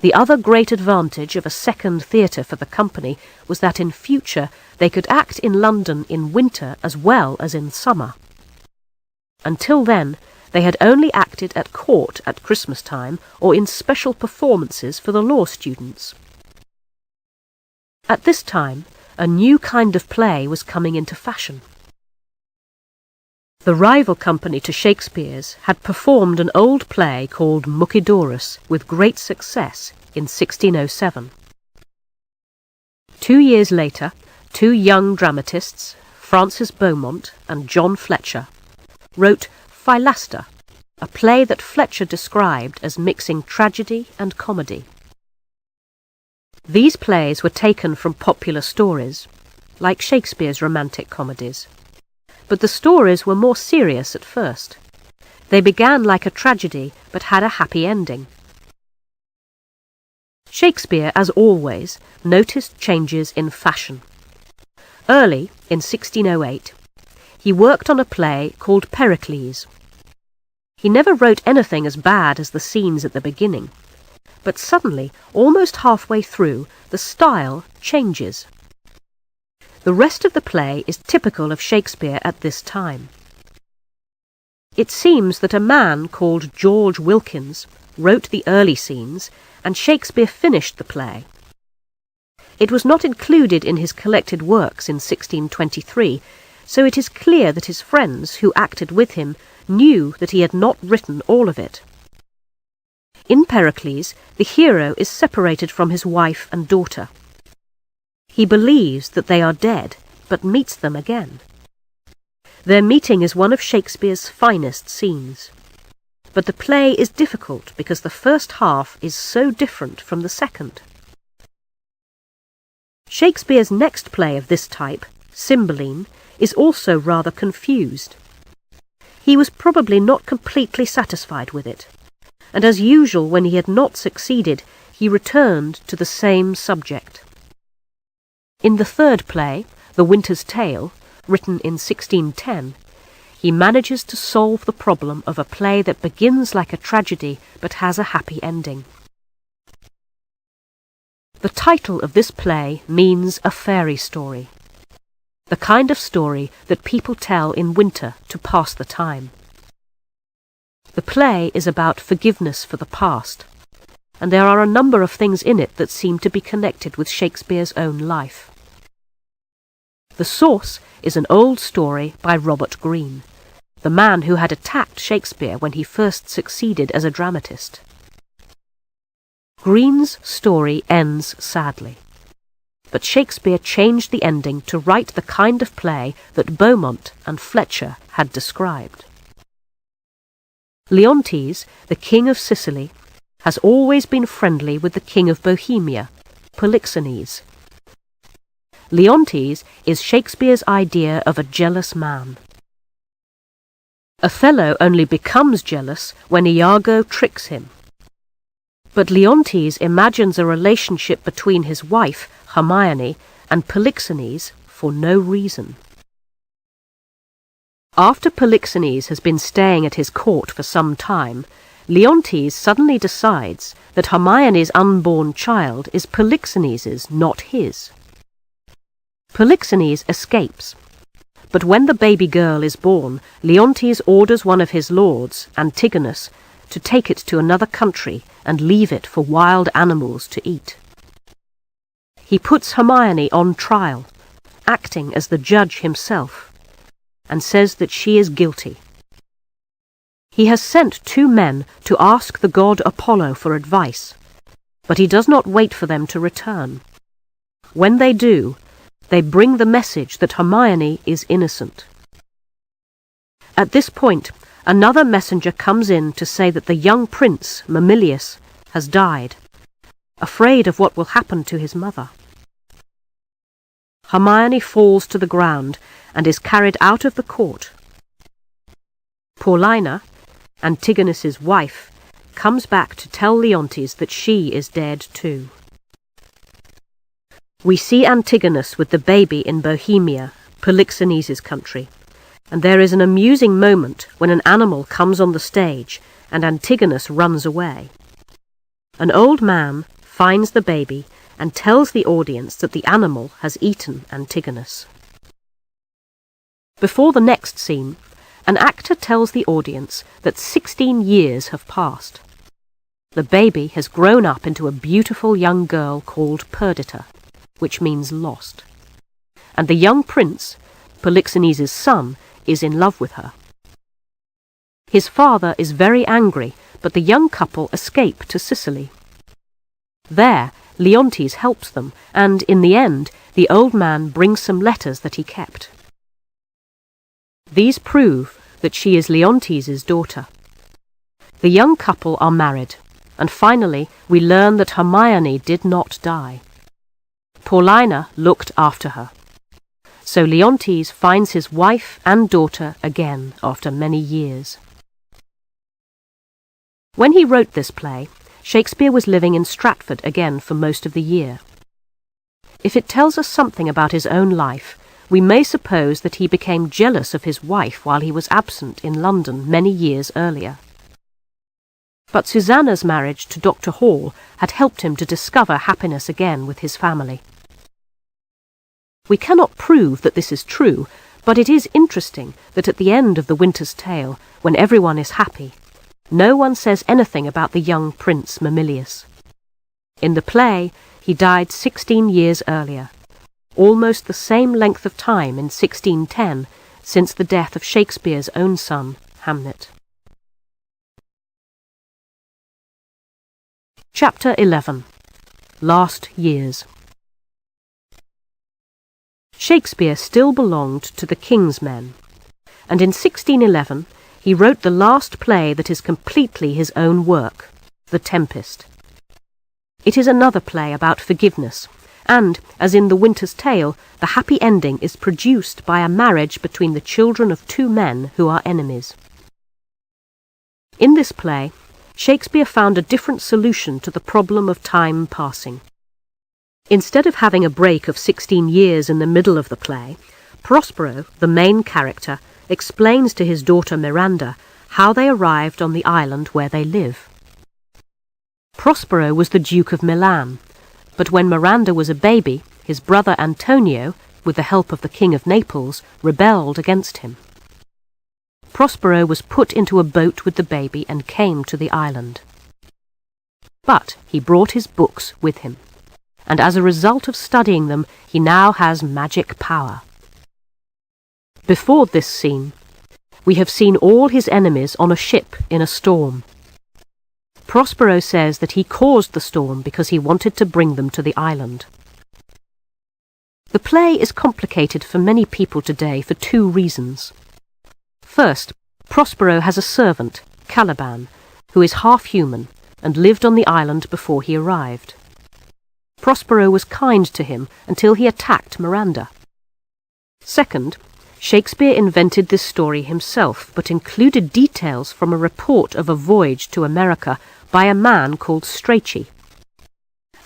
The other great advantage of a second theatre for the company was that in future they could act in London in winter as well as in summer. Until then, they had only acted at court at Christmas time or in special performances for the law students. At this time, a new kind of play was coming into fashion. The rival company to Shakespeare's had performed an old play called Mucidorus with great success in 1607. 2 years later, two young dramatists, Francis Beaumont and John Fletcher, wrote Philaster, a play that Fletcher described as mixing tragedy and comedy. These plays were taken from popular stories, like Shakespeare's romantic comedies. But the stories were more serious at first. They began like a tragedy, but had a happy ending. Shakespeare, as always, noticed changes in fashion. Early, in 1608, he worked on a play called Pericles. He never wrote anything as bad as the scenes at the beginning, but suddenly, almost halfway through, the style changes. The rest of the play is typical of Shakespeare at this time. It seems that a man called George Wilkins wrote the early scenes, and Shakespeare finished the play. It was not included in his collected works in 1623, so it is clear that his friends who acted with him knew that he had not written all of it. In Pericles, the hero is separated from his wife and daughter. He believes that they are dead, but meets them again. Their meeting is one of Shakespeare's finest scenes. But the play is difficult because the first half is so different from the second. Shakespeare's next play of this type, Cymbeline, is also rather confused. He was probably not completely satisfied with it, and as usual when he had not succeeded, he returned to the same subject. In the third play, The Winter's Tale, written in 1610, he manages to solve the problem of a play that begins like a tragedy but has a happy ending. The title of this play means a fairy story, the kind of story that people tell in winter to pass the time. The play is about forgiveness for the past, and there are a number of things in it that seem to be connected with Shakespeare's own life. The source is an old story by Robert Greene, the man who had attacked Shakespeare when he first succeeded as a dramatist. Greene's story ends sadly, but Shakespeare changed the ending to write the kind of play that Beaumont and Fletcher had described. Leontes, the king of Sicily, has always been friendly with the king of Bohemia, Polixenes. Leontes is Shakespeare's idea of a jealous man. Othello only becomes jealous when Iago tricks him. But Leontes imagines a relationship between his wife, Hermione, and Polixenes for no reason. After Polixenes has been staying at his court for some time, Leontes suddenly decides that Hermione's unborn child is Polixenes's, not his. Polixenes escapes, but when the baby girl is born, Leontes orders one of his lords, Antigonus, to take it to another country and leave it for wild animals to eat. He puts Hermione on trial, acting as the judge himself, and says that she is guilty. He has sent 2 men to ask the god Apollo for advice, but he does not wait for them to return. When they do, they bring the message that Hermione is innocent. At this point, another messenger comes in to say that the young prince, Mamillius, has died, afraid of what will happen to his mother. Hermione falls to the ground and is carried out of the court. Paulina, Antigonus's wife, comes back to tell Leontes that she is dead too. We see Antigonus with the baby in Bohemia, Polixenes's country, and there is an amusing moment when an animal comes on the stage and Antigonus runs away. An old man finds the baby and tells the audience that the animal has eaten Antigonus. Before the next scene, an actor tells the audience that 16 years have passed. The baby has grown up into a beautiful young girl called Perdita, which means lost, and the young prince, Polixenes's son, is in love with her. His father is very angry, but the young couple escape to Sicily. There, Leontes helps them, and in the end, the old man brings some letters that he kept. These prove that she is Leontes' daughter. The young couple are married, and finally we learn that Hermione did not die. Paulina looked after her. So Leontes finds his wife and daughter again after many years. When he wrote this play, Shakespeare was living in Stratford again for most of the year. If it tells us something about his own life, we may suppose that he became jealous of his wife while he was absent in London many years earlier. But Susanna's marriage to Dr. Hall had helped him to discover happiness again with his family. We cannot prove that this is true, but it is interesting that at the end of The Winter's Tale, when everyone is happy, no one says anything about the young Prince Mamillius. In the play, he died 16 years earlier, almost the same length of time in 1610 since the death of Shakespeare's own son, Hamnet. Chapter 11. Last Years. Shakespeare still belonged to the King's Men, and in 1611 he wrote the last play that is completely his own work, The Tempest. It is another play about forgiveness, and, as in The Winter's Tale, the happy ending is produced by a marriage between the children of two men who are enemies. In this play, Shakespeare found a different solution to the problem of time passing. Instead of having a break of 16 years in the middle of the play, Prospero, the main character, explains to his daughter Miranda how they arrived on the island where they live. Prospero was the Duke of Milan, but when Miranda was a baby, his brother Antonio, with the help of the King of Naples, rebelled against him. Prospero was put into a boat with the baby and came to the island. But he brought his books with him, and as a result of studying them, he now has magic power. Before this scene, we have seen all his enemies on a ship in a storm. Prospero says that he caused the storm because he wanted to bring them to the island. The play is complicated for many people today for two reasons. First, Prospero has a servant, Caliban, who is half human and lived on the island before he arrived. Prospero was kind to him until he attacked Miranda. Second, Shakespeare invented this story himself, but included details from a report of a voyage to America by a man called Strachey.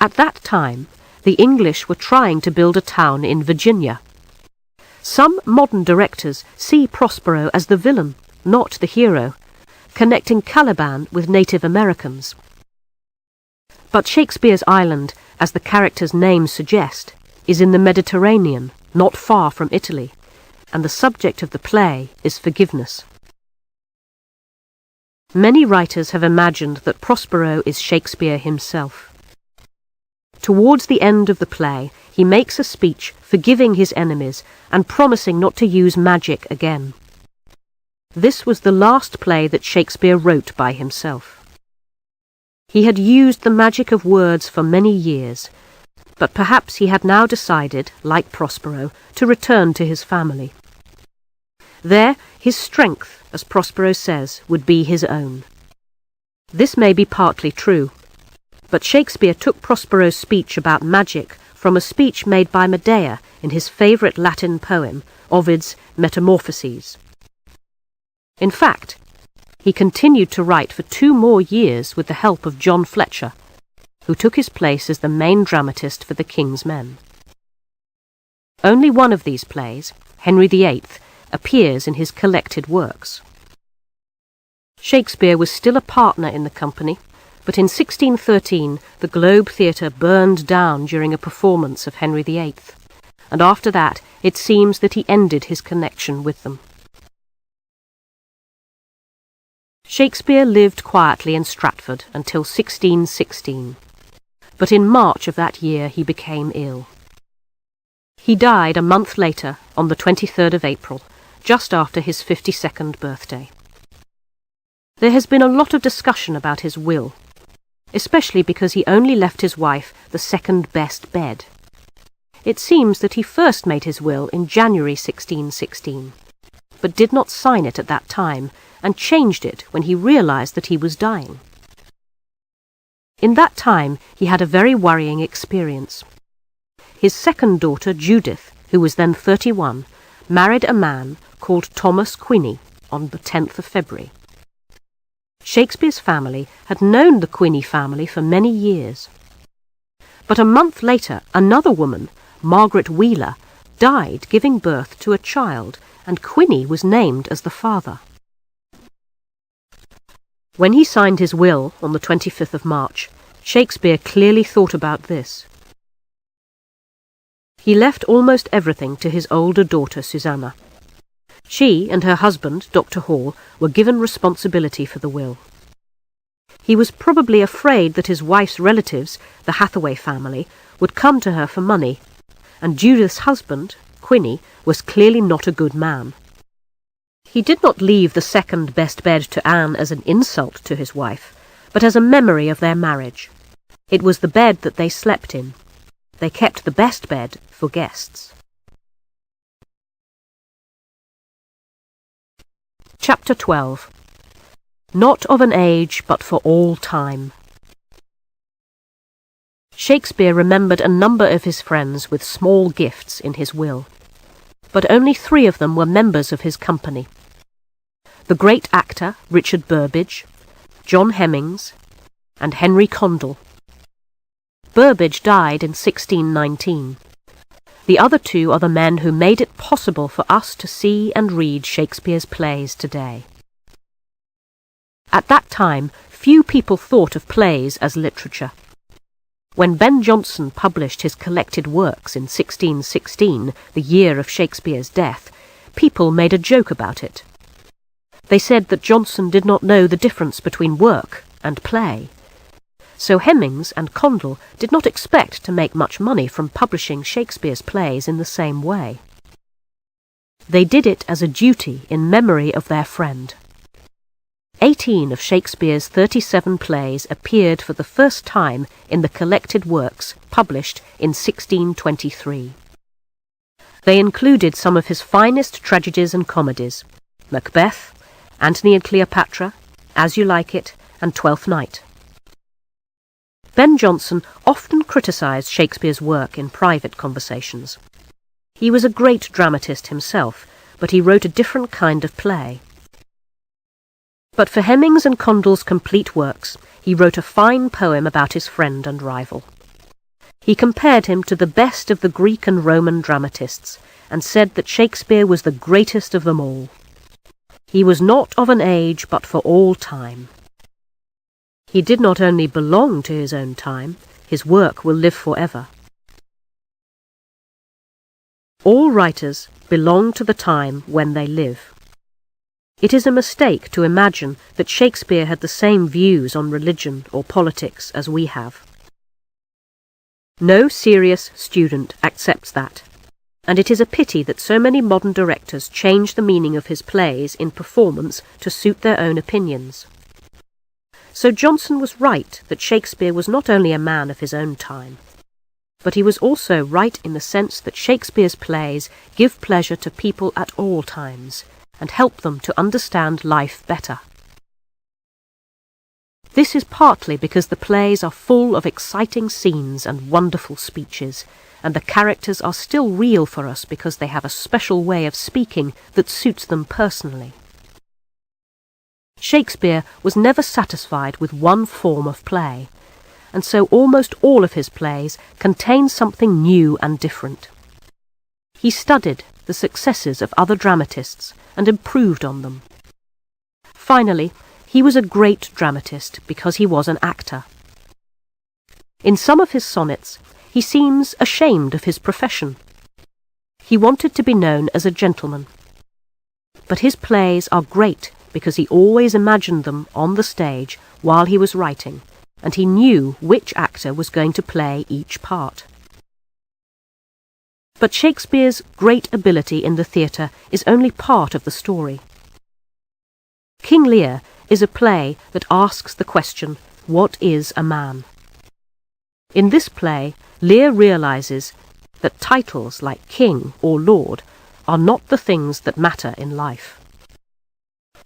At that time, the English were trying to build a town in Virginia. Some modern directors see Prospero as the villain, not the hero, connecting Caliban with Native Americans. But Shakespeare's island, as the character's names suggest, is in the Mediterranean, not far from Italy, and the subject of the play is forgiveness. Many writers have imagined that Prospero is Shakespeare himself. Towards the end of the play, he makes a speech forgiving his enemies and promising not to use magic again. This was the last play that Shakespeare wrote by himself. He had used the magic of words for many years, but perhaps he had now decided, like Prospero, to return to his family. There, his strength, as Prospero says, would be his own. This may be partly true, but Shakespeare took Prospero's speech about magic from a speech made by Medea in his favourite Latin poem, Ovid's Metamorphoses. In fact, he continued to write for 2 more years with the help of John Fletcher, who took his place as the main dramatist for the King's Men. Only one of these plays, Henry VIII, appears in his collected works. Shakespeare was still a partner in the company, but in 1613 the Globe Theatre burned down during a performance of Henry VIII, and after that it seems that he ended his connection with them. Shakespeare lived quietly in Stratford until 1616, but in March of that year he became ill. He died a month later, on the 23rd of April, just after his 52nd birthday. There has been a lot of discussion about his will, especially because he only left his wife the second best bed. It seems that he first made his will in January 1616, but did not sign it at that time, and changed it when he realized that he was dying. In that time he had a very worrying experience. His second daughter, Judith, who was then 31, married a man called Thomas Quinney on the 10th of February. Shakespeare's family had known the Quinney family for many years. But a month later, another woman, Margaret Wheeler, died giving birth to a child, and Quinny was named as the father. When he signed his will on the 25th of March, Shakespeare clearly thought about this. He left almost everything to his older daughter Susanna. She and her husband, Dr. Hall, were given responsibility for the will. He was probably afraid that his wife's relatives, the Hathaway family, would come to her for money, and Judith's husband, Quinny, was clearly not a good man. He did not leave the second-best bed to Anne as an insult to his wife, but as a memory of their marriage. It was the bed that they slept in. They kept the best bed for guests. Chapter 12. Not of an age, but for all time. Shakespeare remembered a number of his friends with small gifts in his will, but only 3 of them were members of his company. The great actor Richard Burbage, John Hemmings, and Henry Condell. Burbage died in 1619. The other 2 are the men who made it possible for us to see and read Shakespeare's plays today. At that time, few people thought of plays as literature. When Ben Jonson published his collected works in 1616, the year of Shakespeare's death, people made a joke about it. They said that Jonson did not know the difference between work and play. So Hemmings and Condell did not expect to make much money from publishing Shakespeare's plays in the same way. They did it as a duty in memory of their friend. 18 of Shakespeare's 37 plays appeared for the first time in the collected works published in 1623. They included some of his finest tragedies and comedies: Macbeth, Antony and Cleopatra, As You Like It, and Twelfth Night. Ben Jonson often criticised Shakespeare's work in private conversations. He was a great dramatist himself, but he wrote a different kind of play. But for Hemmings and Condell's complete works, he wrote a fine poem about his friend and rival. He compared him to the best of the Greek and Roman dramatists, and said that Shakespeare was the greatest of them all. He was not of an age, but for all time. He did not only belong to his own time, his work will live forever. All writers belong to the time when they live. It is a mistake to imagine that Shakespeare had the same views on religion or politics as we have. No serious student accepts that, and it is a pity that so many modern directors change the meaning of his plays in performance to suit their own opinions. So Jonson was right that Shakespeare was not only a man of his own time, but he was also right in the sense that Shakespeare's plays give pleasure to people at all times, and help them to understand life better. This is partly because the plays are full of exciting scenes and wonderful speeches, and the characters are still real for us because they have a special way of speaking that suits them personally. Shakespeare was never satisfied with one form of play, and so almost all of his plays contain something new and different. He studied the successes of other dramatists and improved on them. Finally, he was a great dramatist because he was an actor. In some of his sonnets, he seems ashamed of his profession. He wanted to be known as a gentleman. But his plays are great because he always imagined them on the stage while he was writing, and he knew which actor was going to play each part. But Shakespeare's great ability in the theatre is only part of the story. King Lear is a play that asks the question, what is a man? In this play, Lear realizes that titles like king or lord are not the things that matter in life.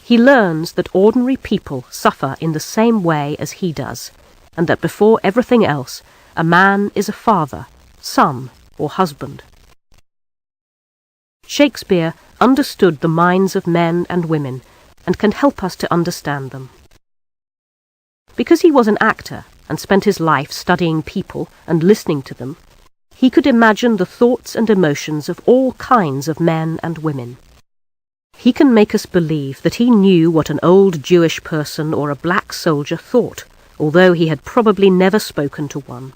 He learns that ordinary people suffer in the same way as he does, and that before everything else, a man is a father, son, or husband. Shakespeare understood the minds of men and women and can help us to understand them. Because he was an actor and spent his life studying people and listening to them, He could imagine the thoughts and emotions of all kinds of men and women. He can make us believe that he knew what an old Jewish person or a black soldier thought, although he had probably never spoken to one.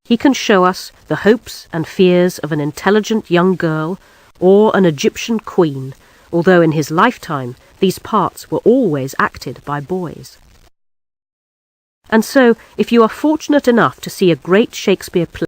He can show us the hopes and fears of an intelligent young girl or an Egyptian queen, although in his lifetime these parts were always acted by boys. And so, if you are fortunate enough to see a great Shakespeare play,